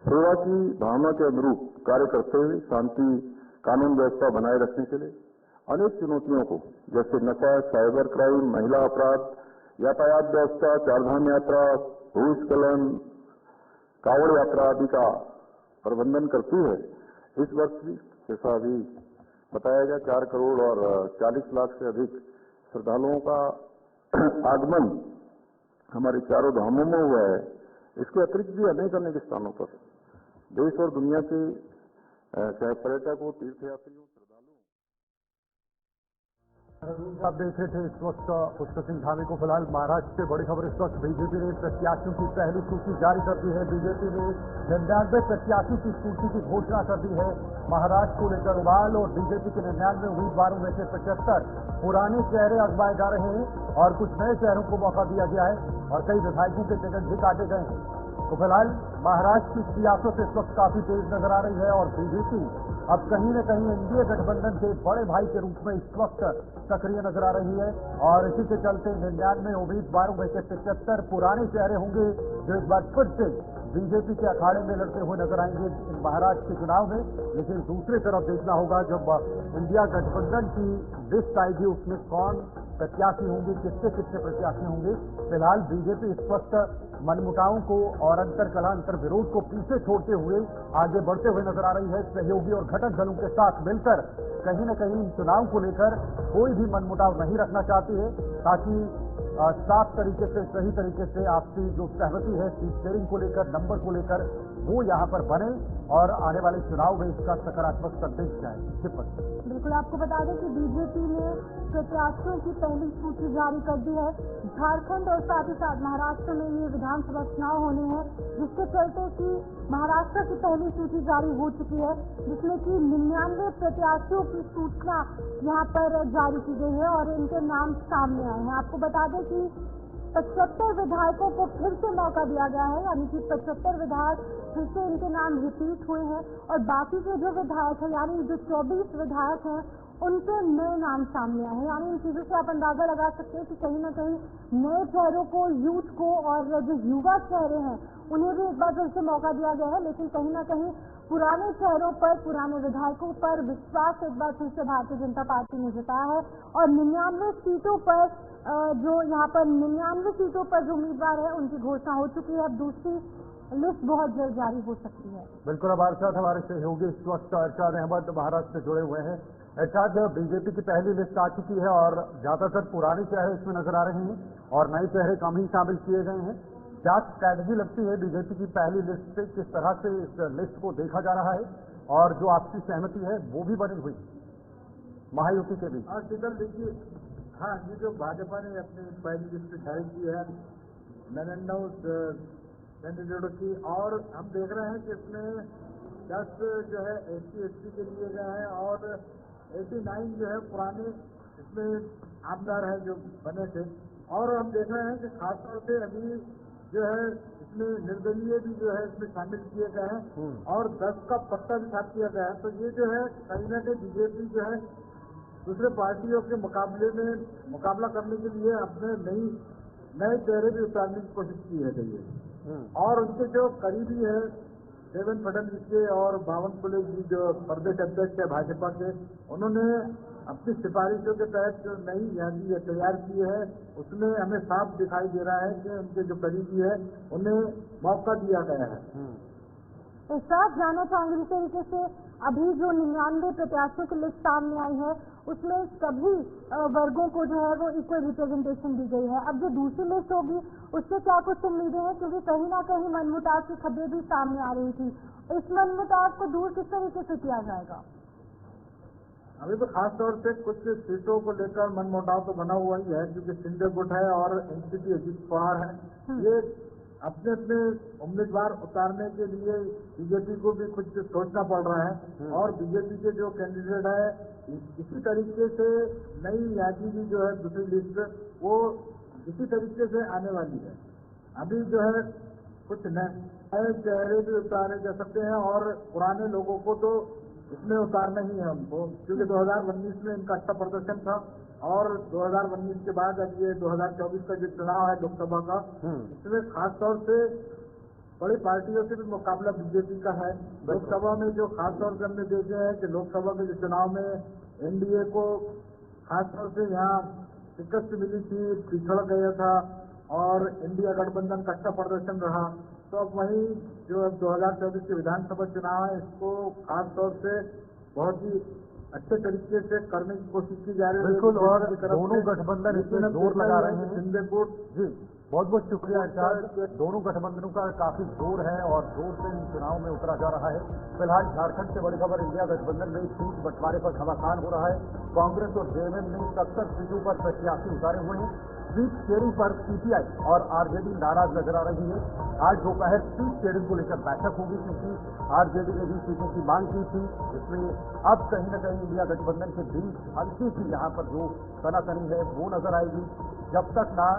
सेवा की भावना के अनुरूप कार्य करते हुए शांति कानून व्यवस्था बनाए रखने के लिए अनेक चुनौतियों को, जैसे नशा, साइबर क्राइम, महिला अपराध, यातायात व्यवस्था, चारधाम यात्रा, भूस्खलन, कावड़ यात्रा आदि का प्रबंधन करती है। इस वर्ष भी जैसा अभी बताया गया 4 करोड़ और 40 लाख से अधिक श्रद्धालुओं का आगमन हमारे चारों धामों में हुआ है। इसके अतिरिक्त भी अनेक स्थानों पर देश और दुनिया के चाहे पर्यटक हो, तीर्थयात्री हो, आप देख रहे थे इस वक्त पुष्कर सिंह धामी को। फिलहाल महाराष्ट्र से बड़ी खबर इस वक्त बीजेपी ने प्रत्याशियों की पहली सूची जारी कर दी है। बीजेपी ने 99 प्रत्याशियों की सूची की घोषणा कर दी है। महाराष्ट्र को लेकर उबाल और बीजेपी के 99 उम्मीदवारों में से 75 पुराने चेहरे आजमाए जा रहे हैं और कुछ नए चेहरों को मौका दिया गया है और कई विधायकों के टिकट भी काटे गए हैं। तो फिलहाल महाराष्ट्र की सियासत इस वक्त काफी तेज नजर आ रही है और बीजेपी अब कहीं न कहीं एनडीए गठबंधन के बड़े भाई के रूप में इस वक्त सक्रिय नजर आ रही है और इसी के चलते 99 उम्मीदवारों में से 75 पुराने चेहरे होंगे जो इस बार फिर से बीजेपी के अखाड़े में लड़ते हुए नजर आएंगे महाराष्ट्र के चुनाव में। लेकिन दूसरी तरफ देखना होगा जब इंडिया गठबंधन की लिस्ट आएगी उसमें कौन प्रत्याशी होंगे, कितने प्रत्याशी होंगे। फिलहाल बीजेपी इस वक्त मनमुटावों को और अंतर अंतर विरोध को पीछे छोड़ते हुए आगे बढ़ते हुए नजर आ रही है। सहयोगी और घटक दलों के साथ मिलकर कहीं न कहीं चुनाव को लेकर कोई भी मनमुटाव नहीं रखना चाहती है ताकि साफ तरीके से, सही तरीके से आपसी जो सहमति है सीट शेयरिंग को लेकर, नंबर को लेकर, वो यहाँ पर बने और आने वाले चुनाव में इसका सकारात्मक संदेश जाए। बिल्कुल, आपको बता दें कि बीजेपी ने प्रत्याशियों की पहली सूची जारी कर दी है। झारखंड और साथ ही साथ महाराष्ट्र में ये विधानसभा चुनाव होने हैं, जिसके चलते कि महाराष्ट्र की पहली सूची जारी हो चुकी है, जिसमें कि 99 प्रत्याशियों की सूचना यहाँ पर जारी की गई है और इनके नाम सामने आए हैं। आपको बता दें कि 75 विधायकों को फिर से मौका दिया गया है, यानी कि 75 विधायक फिर से इनके नाम रिपीट हुए हैं और बाकी के जो विधायक हैं, यानी जो 24 विधायक हैं, उनके नए नाम सामने आए हैं। यानी इन चीजों से आप अंदाजा लगा सकते हैं कि कहीं न कहीं नए चेहरों को, यूथ को और जो युवा चेहरे हैं उन्हें भी एक बार फिर से मौका दिया गया है। लेकिन कहीं न कहीं पुराने चेहरों पर, पुराने विधायकों पर विश्वास एक बार फिर से भारतीय जनता पार्टी ने जताया है और 99 सीटों पर जो यहाँ पर 99 सीटों पर जो उम्मीदवार है उनकी घोषणा हो चुकी है। अब दूसरी लिस्ट बहुत जल्द जारी हो सकती है। बिल्कुल, अब हमारे सहयोगी इस वक्त अरशद अहमद महाराष्ट्र से जुड़े हुए हैं। अरशद, बीजेपी की पहली लिस्ट आ चुकी है और ज्यादातर पुराने चेहरे इसमें नजर आ रहे हैं और नए चेहरे कम ही शामिल किए गए हैं। क्या स्ट्रैटेजी लगती है बीजेपी की पहली लिस्ट से, किस तरह से इस लिस्ट को देखा जा रहा है और जो आपसी सहमति है वो भी बनी हुई महायुति के बीच? देखिए, हाँ, ये जो भाजपा ने अपनी पहली लिस्ट जारी की है 99 कैंडिडेटों की, और हम देख रहे हैं कि इसमें 10 जो है SC/ST के लिए गए हैं और 89 जो है पुराने इसमें आमदार हैं जो बने थे। और हम देख रहे हैं कि खासतौर से अभी जो है इसमें निर्दलीय भी जो है इसमें शामिल किए गए हैं और 10 का पत्ता भी साफ किया गया है। तो ये जो है कहीं न कहीं बीजेपी जो है दूसरे पार्टियों के मुकाबले में मुकाबला करने के लिए अपने नए चेहरे भी उतारने की कोशिश की है गई है। और उनके जो करीबी है देवेंद्र फडणवीस के और बावनकुले जी जो प्रदेश अध्यक्ष है भाजपा के, उन्होंने अपनी सिफारिशों के तहत जो नई यादी तैयार की है उसमें हमें साफ दिखाई दे रहा है कि उनके जो करीबी है उन्हें मौका दिया गया है। इस साथ जानना चाहूंगी जिस तरीके से अभी जो 99 प्रत्याशियों की लिस्ट सामने आई है उसमें सभी वर्गों को जो है वो इक्वल रिप्रेजेंटेशन दी गई है। अब जो दूसरी लिस्ट होगी उससे क्या कुछ उम्मीदें हैं, क्योंकि कहीं ना कहीं मनमुटाव की खबरें भी सामने आ रही थी। इस मनमुटाव को दूर किस तरीके से किया जाएगा? अभी तो खास तौर से कुछ सीटों को लेकर मनमुटाव तो बना हुआ ही है, क्योंकि सिंधे गुट है और एनसीपी अजीत पवार है। ये अपने अपने उम्मीदवार उतारने के लिए बीजेपी को भी कुछ सोचना पड़ रहा है, और बीजेपी के जो कैंडिडेट है इसी तरीके से नई यादी की जो है दूसरी लिस्ट वो इसी तरीके से आने वाली है। अभी जो है कुछ नए चेहरे भी उतारे जा सकते हैं, और पुराने लोगों को तो इसमें उतारना ही है उनको, क्योंकि 2019 में इनका अच्छा प्रदर्शन था, और 2019 के बाद अब ये 2024 का जो चुनाव है लोकसभा का, इसमें खास तौर से बड़ी पार्टियों से भी मुकाबला बीजेपी का है। लोकसभा में जो खास तौर से हमने देखे हैं कि लोकसभा के जो चुनाव में एनडीए को खास तौर से यहाँ शिकस्त मिली थी, पिछड़ गया था, और इंडिया गठबंधन का अच्छा प्रदर्शन रहा। तो अब वही जो 2024 के विधानसभा चुनाव है इसको खास तौर से बहुत ही अच्छे तरीके से करने की कोशिश की जा रही है। बिल्कुल, और दोनों गठबंधन इसमें जोर लगा रहे हैं। सिंधे गुट जी, बहुत बहुत शुक्रिया इरशाद। दोनों गठबंधनों का काफी जोर है और जोर से इन चुनाव में उतरा जा रहा है। फिलहाल झारखंड से बड़ी खबर, इंडिया गठबंधन में सीट बंटवारे पर घमासान हो रहा है। कांग्रेस और जेएमएम ने 70 सीटों पर प्रत्याशी उतारे हुए हैं। सीट शेयरिंग पर सीपीआई और आरजेडी नाराज नजर आ रही है। आज दोपहर सीट शेयरिंग को लेकर बैठक होगी, क्योंकि आरजेडी ने भी सीटों की मांग की थी। इसमें अब कहीं न कहीं इंडिया गठबंधन के बीच हल्की सी यहाँ पर जो तनातनी है वो नजर आएगी, जब तक ना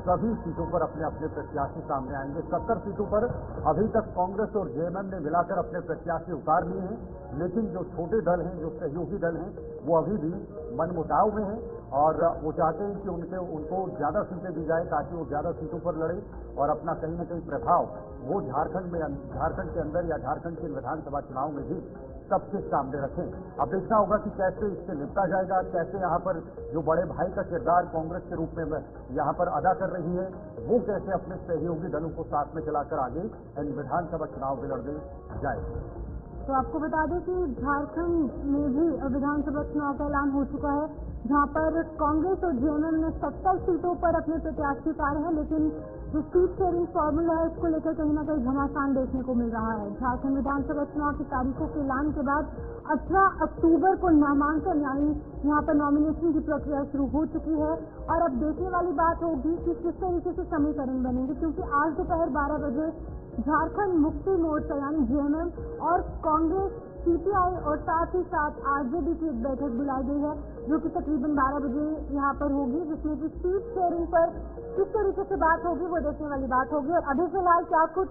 सभी सीटों पर अपने अपने प्रत्याशी सामने आएंगे। 70 सीटों पर अभी तक कांग्रेस और जेएमएम ने मिलाकर अपने प्रत्याशी उतार लिए हैं, लेकिन जो छोटे दल हैं, जो सहयोगी दल हैं, वो अभी भी मनमुटाव में हैं, और वो चाहते हैं कि उनको ज़्यादा सीटें दी जाए ताकि वो ज़्यादा सीटों पर लड़े और अपना कहीं न कहीं प्रभाव वो झारखंड के अंदर या झारखंड के विधानसभा चुनाव में भी सबके सामने रखें। अब देखना होगा कि कैसे इससे निपटा जाएगा, कैसे यहाँ पर जो बड़े भाई का किरदार कांग्रेस के रूप में यहाँ पर अदा कर रही है, वो कैसे अपने सहयोगी दलों को साथ में चलाकर आगे इन विधानसभा चुनाव में लड़ने जाएगी। तो आपको बता दें कि झारखंड में भी विधानसभा चुनाव का ऐलान हो चुका है, जहां पर कांग्रेस और जेएमएम ने 70 सीटों पर अपने प्रत्याशी उतारे हैं, लेकिन जो सीट शेयरिंग फॉर्मूला है उसको लेकर कहीं ना कहीं घमासान देखने को मिल रहा है। झारखंड विधानसभा चुनाव की तारीखों के ऐलान के बाद 18 अक्टूबर को नामांकन यानी यहाँ पर नॉमिनेशन की प्रक्रिया शुरू हो चुकी है, और अब देखने वाली बात होगी कि किस तरीके से समीकरण बनेंगे, क्योंकि आज दोपहर 12 बजे झारखंड मुक्ति मोर्चा यानी जेएमएम और कांग्रेस, सीपीआई और साथ ही साथ आरजेडी की एक बैठक बुलाई गई है, जो कि तकरीबन 12 बजे यहाँ पर होगी, जिसमें कि सीट शेयरिंग पर किस तरीके से बात होगी वो देखने वाली बात होगी। और अभी फिलहाल क्या कुछ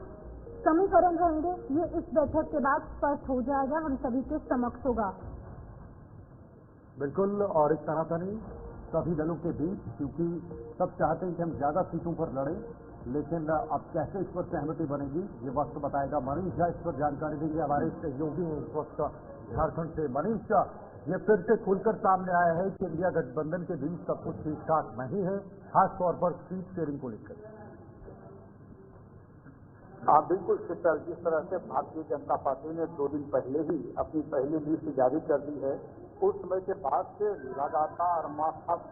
समीकरण रहेंगे ये इस बैठक के बाद स्पष्ट हो जाएगा, हम सभी के समक्ष होगा। बिल्कुल, और इस तनातनी सभी दलों के बीच, क्योंकि सब चाहते हैं कि हम ज्यादा सीटों पर लड़ें, लेकिन अब कैसे इस पर सहमति बनेगी ये वक्त बताएगा। मनीष झा इस पर जानकारी देंगे, हमारे सहयोगी हैं इस वक्त झारखंड से। मनीष झा, ये फिर से खुलकर सामने आया है कि इंडिया गठबंधन के बीच सब कुछ ठीक ठाक नहीं है, खासतौर पर सीट शेयरिंग को लेकर। हाँ बिल्कुल शीतल, जिस तरह से भारतीय जनता पार्टी ने 2 दिन पहले ही अपनी पहली लिस्ट जारी कर दी है, उस समय के बाद से लगातार माथा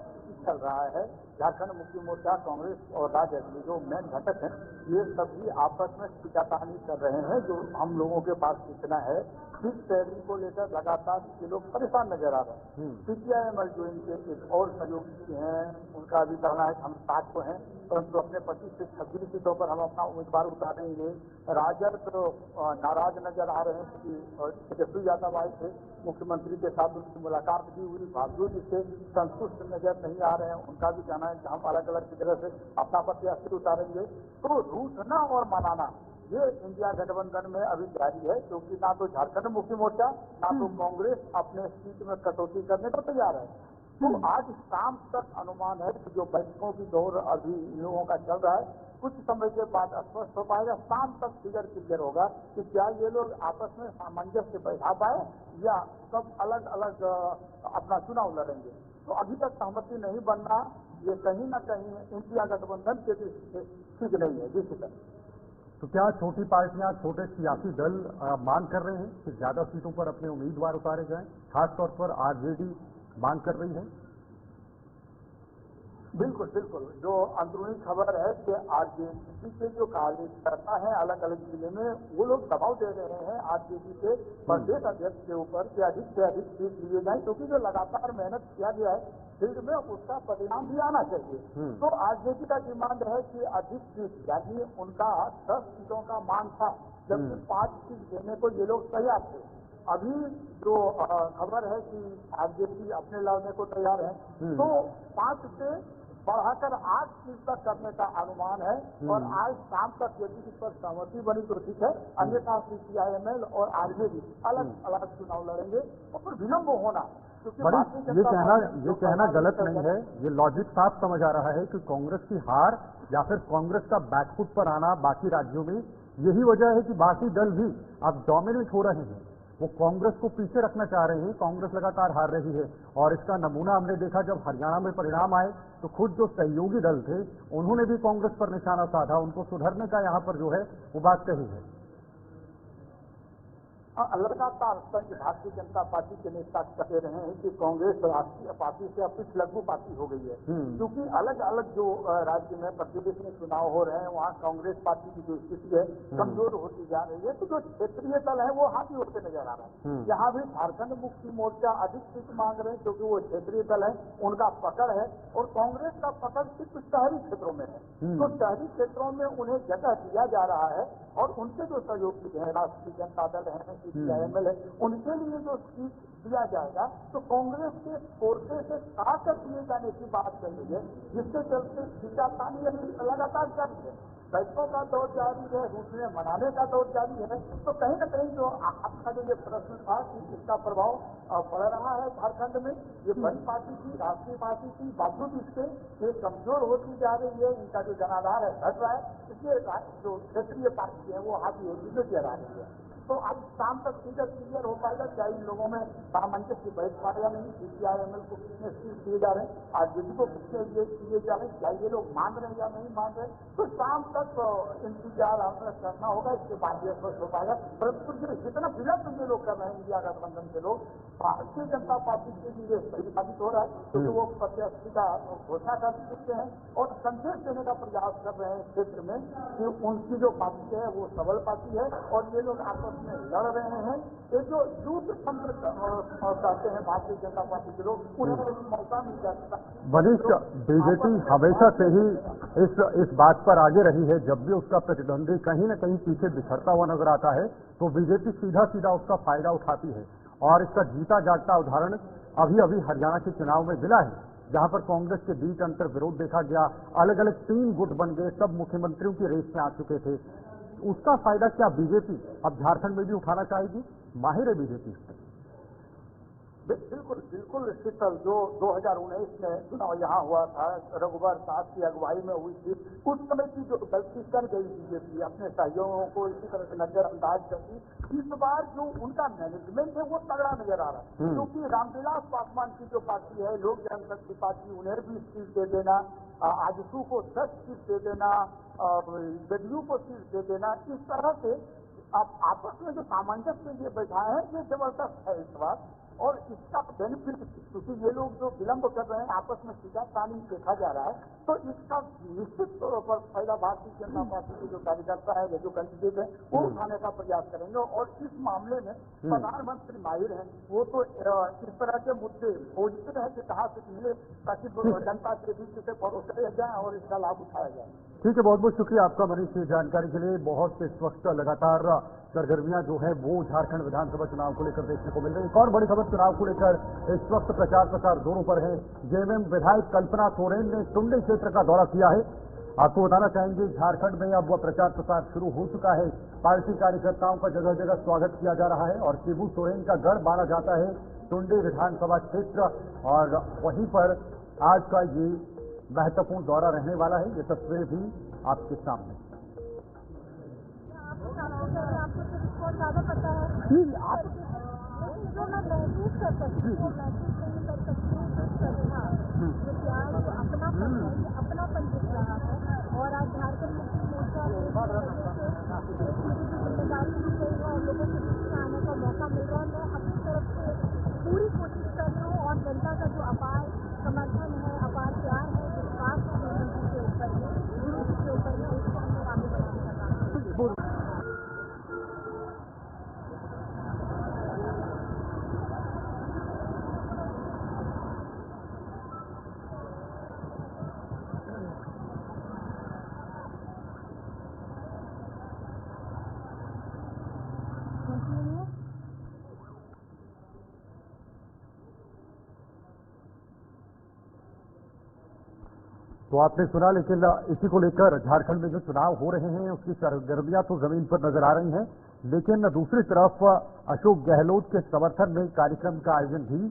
चल रहा है। झारखंड मुक्ति मोर्चा, कांग्रेस और राजद जो मेन घटक हैं, ये सभी आपस में टिकातानी कर रहे हैं। जो हम लोगों के पास सूचना है, सीट शेयरिंग को लेकर लगातार ये लोग परेशान नजर आ रहे हैं। सीपीआई जो इनके एक और सहयोगी हैं, उनका भी कहना है कि हम 60 को हैं, परंतु अपने 25 से 26 सीटों पर हम अपना उम्मीदवार उतारेंगे। राजद तो नाराज नजर आ रहे हैं कि तेजस्वी यादव आए थे, मुख्यमंत्री के साथ उनकी मुलाकात भी हुई, बावजूद इससे संतुष्ट नजर नहीं आ रहे हैं। उनका भी कहना है कि हम अलग अलग तरह से अपना प्रत्याशी उतारेंगे। तो रूठना और मनाना ये इंडिया गठबंधन में अभी जारी है, क्योंकि ना तो झारखंड मुक्ति मोर्चा ना तो कांग्रेस अपने सीट में कटौती करने को तैयार है। तो आज शाम तक अनुमान है कि जो बैठकों की दौर अभी इन लोगों का चल रहा है, कुछ समय के बाद स्पष्ट हो पाएगा। शाम तक फिगर क्लियर होगा कि क्या ये लोग आपस में सामंजस्य बैठा पाए या सब अलग अलग अपना चुनाव लड़ेंगे। तो अभी तक सहमति नहीं बनना ये कहीं न कहीं इंडिया गठबंधन के ठीक नहीं है। जिस तो क्या छोटी पार्टियां, छोटे सियासी दल मांग कर रहे हैं कि ज्यादा सीटों पर अपने उम्मीदवार उतारे जाएं? खासतौर पर आरजेडी मांग कर रही है। बिल्कुल बिल्कुल, जो अंदरूनी खबर है कि आरजेडी के जो कार्यकर्ता हैं अलग अलग जिले में, वो लोग दबाव दे रहे हैं आरजेडी के प्रदेश अध्यक्ष के ऊपर कि अधिक से अधिक सीट लिए जाए, क्योंकि जो लगातार मेहनत किया गया है फील्ड में उसका परिणाम भी आना चाहिए। तो आरजेडी का डिमांड है कि अधिक सीट, यानी उनका 10 सीटों का मांग था, जबकि 5 सीट देने को ये लोग तैयार थे। अभी जो खबर है कि आरजेडी अपने लाने को तैयार है, तो 5 से बढ़ाकर 8 सीट तक करने का अनुमान है। और आज शाम तक यदि इस पर सहमति बनी तो ठीक है, अन्यथा सीपीआईएमएल और आरजेडी अलग अलग चुनाव लड़ेंगे और विलम्ब होना। ये कहना गलत नहीं है, ये लॉजिक साफ समझ आ रहा है कि कांग्रेस की हार या फिर कांग्रेस का बैकफुट पर आना बाकी राज्यों में, यही वजह है कि बाकी दल भी अब डोमिनेट हो रहे हैं। वो कांग्रेस को पीछे रखना चाह रहे हैं। कांग्रेस लगातार हार रही है और इसका नमूना हमने देखा जब हरियाणा में परिणाम आए तो खुद जो सहयोगी दल थे उन्होंने भी कांग्रेस पर निशाना साधा, उनको सुधरने का यहाँ पर जो है वो बात कही है। लगातार भारतीय जनता पार्टी के नेता कहते रहे हैं कि कांग्रेस राष्ट्रीय पार्टी से अब कुछ लघु पार्टी हो गई है, क्योंकि अलग अलग जो राज्य में प्रदेश में चुनाव हो रहे हैं वहाँ कांग्रेस पार्टी की जो स्थिति है कमजोर होती जा रही है। तो जो क्षेत्रीय दल है वो हावी होते नजर आ रहे हैं। यहाँ भी झारखंड मुक्ति मोर्चा अधिक सीट मांग रहे हैं, क्योंकि वो क्षेत्रीय दल है, उनका पकड़ है। और कांग्रेस का पकड़ सिर्फ शहरी क्षेत्रों में है, तो शहरी क्षेत्रों में उन्हें जगह दिया जा रहा है। और उनके जो सहयोगी हैं, राष्ट्रीय जनता दल है, सीपीआईएमएल है, उनके लिए जो सीट दिया जाएगा तो कांग्रेस के कोर्टे से काटकर दिए जाने की बात चल रही है, जिसके चलते खींचातानी लगातार जारी है। बैठकों का दौर जारी है, रूसने मनाने का दौर जारी है। तो कहीं न कहीं जो आपका जो ये प्रश्न था कि इसका प्रभाव पड़ रहा है झारखंड में, ये बड़ी पार्टी थी, राष्ट्रीय पार्टी थी, बावजूद इसके ये कमजोर होती जा रही है, इनका जो जनाधार है घट रहा है, इसलिए जो क्षेत्रीय पार्टी है वो हावी होती नजर आ रही है। तो आज शाम तक फिगर क्लियर हो पाएगा क्या इन लोगों में सामंजस्य बैठ पाएगा नहीं। सीपीआईएमएल को कितने सीट दिए जा रहे हैं, आरजेडी को कितने दिए जा रहे हैं, क्या ये लोग मांग रहे हैं या नहीं मांग रहे, तो शाम तक इंतजार हमें करना होगा, इसके बाद ये स्पष्ट हो पाएगा। परंतु जितना विलम्ब ये लोग कर रहे हैं इंडिया गठबंधन के लोग, भारतीय जनता पार्टी के लिए सही साबित हो रहा है, क्योंकि वो प्रत्याशी का घोषणा कर चुके हैं और संदेश देने का प्रयास कर रहे हैं क्षेत्र में कि उनकी जो पार्टी है वो सबल पार्टी है और ये लोग आपस में लड़ रहे हैं। ये जो युद्ध तंत्र कहते हैं भारतीय जनता पार्टी के लोग, उन्हें मौका मिल जाता है। वरिष्ठ बीजेपी हमेशा से ही इस बात पर आगे रही है, जब भी उसका प्रतिद्वंदी कहीं न कहीं पीछे बिछड़ता हुआ नजर आता है तो बीजेपी सीधा सीधा उसका फायदा उठाती है। और इसका जीता जागता उदाहरण अभी अभी हरियाणा के चुनाव में मिला है, जहां पर कांग्रेस के बीच अंतर विरोध देखा गया, अलग अलग 3 गुट बन गए, सब मुख्यमंत्रियों की रेस में आ चुके थे। उसका फायदा क्या बीजेपी अब झारखंड में भी उठाना चाहेगी? माहिर है बीजेपी। बिल्कुल बिल्कुल शीतल, जो 2019 में चुनाव यहाँ हुआ था, रघुवर दास की अगुवाई में हुई थी, उस समय की जो गलती कर गई बीजेपी, अपने सहयोगियों को इसी तरह से नजरअंदाज कर दी। इस बार जो उनका मैनेजमेंट है वो तगड़ा नजर आ रहा है, क्योंकि रामविलास पासवान की जो पार्टी है लोक जनशक्ति पार्टी, उन्हें 20 सीट दे देना, आजसू को 10 सीट दे देना, जदयू को सीट दे देना, इस तरह से अब आपस में जो सामंजस्य ये बैठा है ये जबरदस्त है इस बार। और इसका बेनिफिट, क्योंकि ये लोग जो विलंब कर रहे हैं आपस में खींचातानी देखा जा रहा है, तो इसका निश्चित तौर पर फायदा भारतीय जनता पार्टी के जो कार्यकर्ता है या जो कैंडिडेट है वो उठाने का प्रयास करेंगे। और इस मामले में प्रधानमंत्री माहिर हैं, वो तो इस तरह के मुद्दे खोजते हैं कि कहाँ से मिले ताकि जनता के बीच से परोसे जाए और इसका लाभ उठाया जाए। ठीक है, बहुत बहुत शुक्रिया आपका मनीष, जानकारी के लिए। बहुत इस वक्त लगातार सरगर्मियां जो है वो झारखंड विधानसभा चुनाव को लेकर देखने को मिल रही है। एक और बड़ी खबर चुनाव को लेकर इस वक्त प्रचार प्रसार जोरों पर है। जेएमएम विधायक कल्पना सोरेन ने टुंडी क्षेत्र का दौरा किया है। आपको बताना चाहेंगे झारखंड में अब वह प्रचार प्रसार शुरू हो चुका है। पार्टी कार्यकर्ताओं का जगह जगह स्वागत किया जा रहा है और शिबू सोरेन का गढ़ माना जाता है टुंडी विधानसभा क्षेत्र, और वहीं पर आज का ये महत्वपूर्ण दौरा रहने वाला है। ये तस्वीरें भी आपके सामने। आपको ज्यादा पता है, जो मैं महसूस कर सकती हूँ, कर सकती हूँ जो श्रद्धा, जो प्यार, जो अपनापन है, ये अपनापन दिख रहा है। और आज झारखंड मुक्ति मोर्चा में एक मेरी जो जिम्मेदारी दी गई है और लोगों के बीच में आने का मौका मिल रहा है, मैं अपनी तरफ से पूरी कोशिश कर रही हूँ और जनता का जो अपार समर्थन है, अपार प्यार है, विश्वास है गृहमंत्री के ऊपर में, गुरु जी के ऊपर में, उसको हम लोग आगे बढ़ाने का काम करेंगे। तो आपने सुना, लेकिन इसी को लेकर झारखंड में जो चुनाव हो रहे हैं उसकी सरगर्मियां तो जमीन पर नजर आ रही हैं, लेकिन दूसरी तरफ अशोक गहलोत के समर्थन में कार्यक्रम का आयोजन भी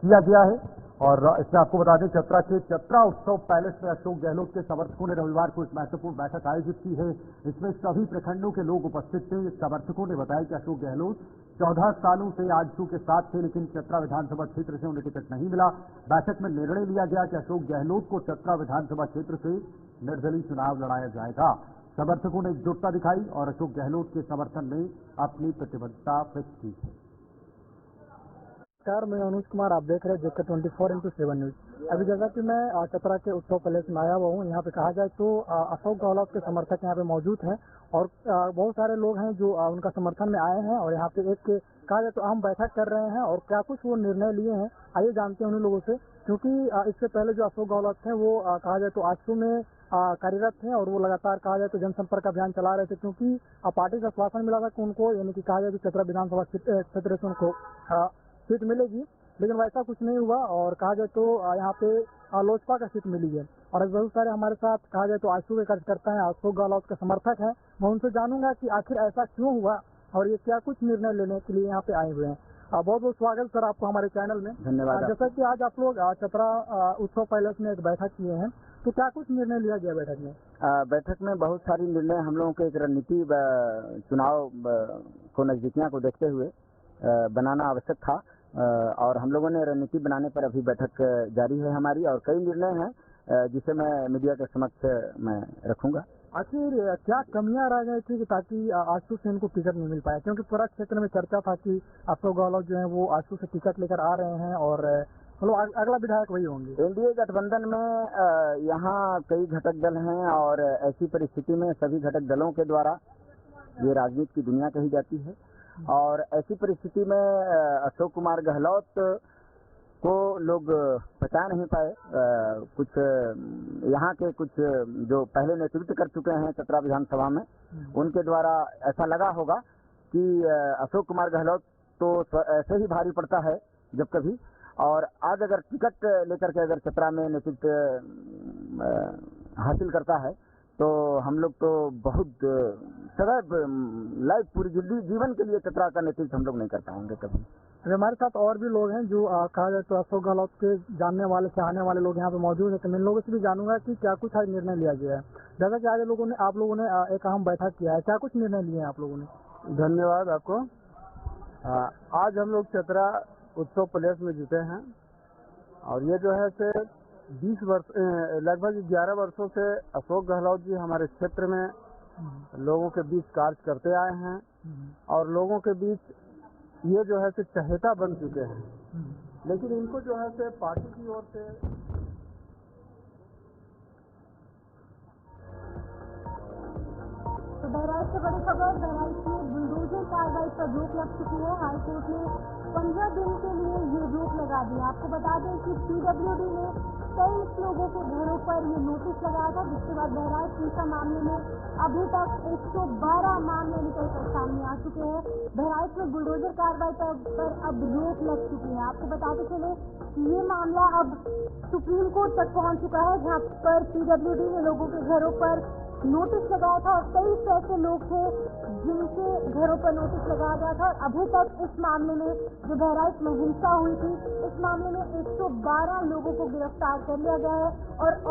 किया गया है। और इसमें आपको बता दें, चतरा के चतरा उत्सव पैलेस में अशोक गहलोत के समर्थकों ने रविवार को एक महत्वपूर्ण बैठक आयोजित की है। इसमें सभी प्रखंडों के लोग उपस्थित थे। समर्थकों ने बताया कि अशोक गहलोत 14 सालों से आजसू के साथ थे, लेकिन चतरा विधानसभा क्षेत्र से उन्हें टिकट नहीं मिला। बैठक में निर्णय लिया गया कि अशोक गहलोत को चतरा विधानसभा क्षेत्र से निर्दलीय चुनाव लड़ाया जाएगा। समर्थकों ने एकजुटता दिखाई और अशोक गहलोत के समर्थन में अपनी प्रतिबद्धता व्यक्त की है। नमस्कार, मैं अनुज कुमार, आप देख रहे हैं जेके 24x7 न्यूज। अभी जैसा कि मैं चतरा के उत्सव पैलेस में आया हुआ हूँ, यहाँ पे कहा जाए तो अशोक गहलोत के समर्थक यहाँ पे मौजूद हैं और बहुत सारे लोग हैं जो उनका समर्थन में आए हैं और यहाँ पे एक कहा जाए तो अहम बैठक कर रहे हैं और क्या कुछ वो निर्णय लिए हैं, आइए जानते हैं उन लोगों से। क्योंकि इससे पहले जो अशोक गहलोत थे वो कहा जाए तो आजसू में कार्यरत थे और वो लगातार कहा जाए तो जनसंपर्क अभियान चला रहे थे, क्योंकि पार्टी का आश्वासन मिला था कि उनको, यानी कि कहा जाए तो चतरा विधानसभा क्षेत्र से उनको सीट मिलेगी, लेकिन वैसा कुछ नहीं हुआ और कहा जाए तो यहाँ पे लोजपा का सीट मिली है। और बहुत सारे हमारे साथ कहा जाए तो आजसू के कार्यकर्ता हैं, अशोक गहलोत के समर्थक हैं। मैं उनसे जानूंगा कि आखिर ऐसा क्यों हुआ और ये क्या कुछ निर्णय लेने के लिए यहाँ पे आए हुए हैं। बहुत बहुत स्वागत सर आपको हमारे चैनल में। धन्यवाद। जैसा कि आज आप लोग चतरा उत्सव पैलेस में एक बैठक किए हैं, तो क्या कुछ निर्णय लिया गया बैठक में? बैठक में बहुत सारी निर्णय हम लोगों के एक रणनीति चुनाव को नजदीकियां को देखते हुए बनाना आवश्यक था और हम लोगों ने रणनीति बनाने पर अभी बैठक जारी है हमारी और कई निर्णय हैं जिसे मैं मीडिया के समक्ष मैं रखूंगा। आखिर क्या कमियां रह गई थी ताकि आजसू से इनको टिकट नहीं मिल पाया? क्योंकि पूरा क्षेत्र में चर्चा था कि अशोक गहलोत जो है वो आजसू से टिकट लेकर आ रहे हैं और अगला विधायक वही होंगे। एनडीए गठबंधन में यहाँ कई घटक दल हैं और ऐसी परिस्थिति में सभी घटक दलों के द्वारा ये राजनीति की दुनिया कही जाती है और ऐसी परिस्थिति में अशोक कुमार गहलोत को लोग बचा नहीं पाए। कुछ यहाँ के कुछ जो पहले नेतृत्व कर चुके हैं चतरा विधानसभा में, उनके द्वारा ऐसा लगा होगा कि अशोक कुमार गहलोत तो ऐसे ही भारी पड़ता है जब कभी, और आज अगर टिकट लेकर के अगर चतरा में नेतृत्व हासिल करता है तो हम लोग तो बहुत सदैव लाइफ पूरी जीवन के लिए चतरा का नेतृत्व हम लोग नहीं कर पाएंगे कभी। हमारे साथ और भी लोग हैं जो कहा जाए तो अशोक गहलोत के जानने वाले, चाहने वाले लोग यहाँ पे मौजूद हैं, तो मैं इन लोगों से भी जानूंगा कि क्या कुछ आज निर्णय लिया गया है। जैसा कि आज आप लोगों ने एक अहम बैठक किया है, क्या कुछ निर्णय लिए हैं आप लोगों ने? धन्यवाद आपको। आज हम लोग चतरा उत्सव पैलेस में जुटे हैं और ये जो है से 20 वर्ष लगभग 11 वर्षों से अशोक गहलोत जी हमारे क्षेत्र में लोगों के बीच कार्य करते आए हैं और लोगों के बीच ये जो है से चहेता बन चुके हैं, लेकिन इनको जो है से पार्टी की ओर से तो बहराइच से बड़ी खबर, बहराइच में बुलडोजर कार्रवाई पर रोक लग चुकी है। हाईकोर्ट ने 15 दिन के लिए ये रोक लगा दी। आपको बता दें कि पीडब्ल्यूडी ने 23 लोगों के घरों पर ये नोटिस लगाया था, जिसके बाद बहराइच हिंसा मामले में अभी तक 112 मामले निकलकर सामने आ चुके हैं। बहराइच में बुलडोजर कार्रवाई पर अब रोक लग चुकी है। आपको बताते चले कि ये मामला अब सुप्रीम कोर्ट तक पहुंच चुका है, जहां पर पीडब्ल्यूडी ने लोगों के घरों पर नोटिस लगाया था और 23 ऐसे लोग थे जिनके घरों पर नोटिस लगाया गया था। अभी तक इस मामले में जो बहराइच में हिंसा हुई थी, इस मामले में 112 लोगों को गिरफ्तार कर लिया गया है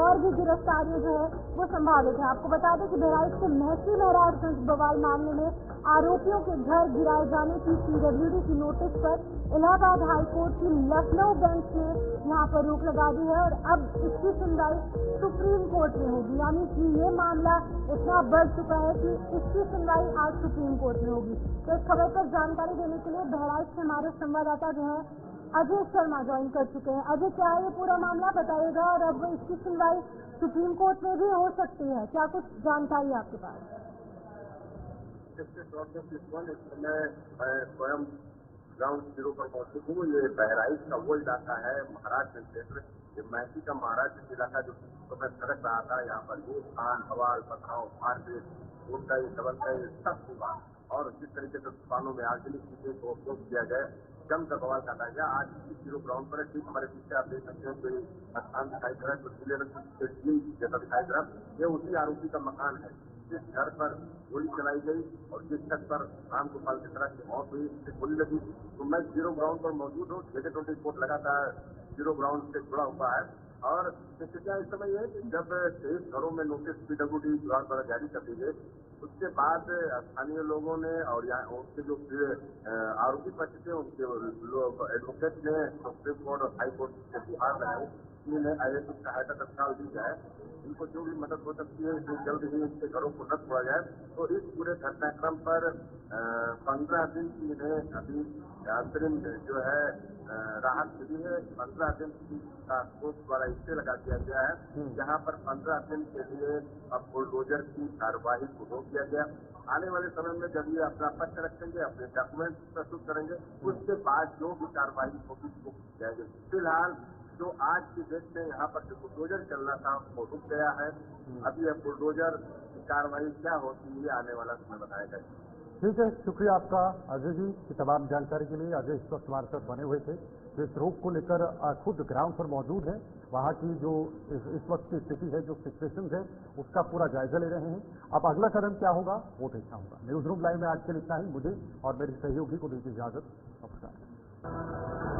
और भी गिरफ्तारियां जो है वो संभावित है। आपको बता दें कि बहराइच के महसी महराजगंज बवाल मामले में आरोपियों के घर गिराए जाने की पीडब्ल्यूडी की नोटिस पर इलाहाबाद हाईकोर्ट की लखनऊ बेंच ने यहाँ पर रोक लगा दी है और अब इसकी सुनवाई सुप्रीम कोर्ट में होगी। यानी कि ये मामला इतना बढ़ चुका है कि इसकी सुनवाई आज सुप्रीम कोर्ट में होगी। तो इस खबर पर जानकारी देने के लिए बहराइच से हमारे संवाददाता जो है अजय शर्मा ज्वाइन कर चुके हैं। अजय, क्या है ये पूरा मामला बताइएगा और अब इसकी सुनवाई सुप्रीम कोर्ट में भी हो सकती है, क्या कुछ जानकारी आपके पास? मैं स्वयं ग्राउंड जीरो पर मौजूद हूँ। ये बहराइच का वो इलाका है महाराजगंज क्षेत्र, ये मैसी का महाराजगंज इलाका जो तो मैं सड़क रहा था। यहाँ पर खान बवाल पथराव मारपीट गुंडाई दबंगाई सब हुआ और जिस तरीके से दुकानों में आगजनी की गई तो उपयोग किया गया, जमकर बवाल काटा गया। आज जीरो ग्राउंड पर ठीक हमारे पीछे आप देख सकते हो कोई स्थान दिखाई दे रहा है, कुछ टीम जैसा दिखाई दे रहा है। ये उसी आरोपी का मकान है जिस घर पर गोली चलाई गई और जिस घर पर राम गोपाल मिश्रा की मौत हुई, उससे गोली लगी। तो मैं जीरो ग्राउंड पर मौजूद हूँ। JK24 लगातार जीरो ग्राउंड से जुड़ा हुआ है और स्थितियां इस समय है कि जब 23 घरों में नोटिस पीडब्ल्यूडी विभाग द्वारा जारी कर दी गई, उसके बाद स्थानीय लोगों ने और यहाँ उनके जो आरोपी पक्ष थे उनके एडवोकेट ने सुप्रीम कोर्ट और हाई कोर्ट से गुहार लगाई कि इन्हें आईएएस सहायता तत्काल दी जाए, इनको जो भी मदद हो सकती है इसमें जल्द ही इनके घरों को न छोड़ा जाए। तो इस पूरे घटनाक्रम पर 15 दिन की इन्हें अभी अंतरिम जो है राहत मिली है। 15 दिन का कोर्ट द्वारा स्टे लगा दिया गया है, जहां पर 15 दिन के लिए अब बुलडोजर की कार्यवाही को रोक दिया गया। आने वाले समय में जब ये अपना पक्ष रखेंगे, अपने डॉक्यूमेंट प्रस्तुत करेंगे, उसके बाद जो भी कार्यवाही होगी वो की जाएगी। फिलहाल जो आज की डेट में यहाँ पर जो बुलडोजर चलना था वो रुक गया है। अभी यह बुलडोजर की कार्रवाई क्या होती है आने वाला समय बताएगा। ठीक है, शुक्रिया आपका अजय जी की तमाम जानकारी के लिए। अजय इस वक्त हमारे साथ बने हुए थे जो इस रोक को लेकर खुद ग्राउंड पर मौजूद है, वहाँ की जो इस वक्त की स्थिति है, जो सिचुएशन है, उसका पूरा जायजा ले रहे हैं। अब अगला कदम क्या होगा वो देखना होगा। न्यूज रूम लाइव में आज के लिए इतना ही। मुझे और मेरे सहयोगी को दीजिए इजाजत। नमस्कार।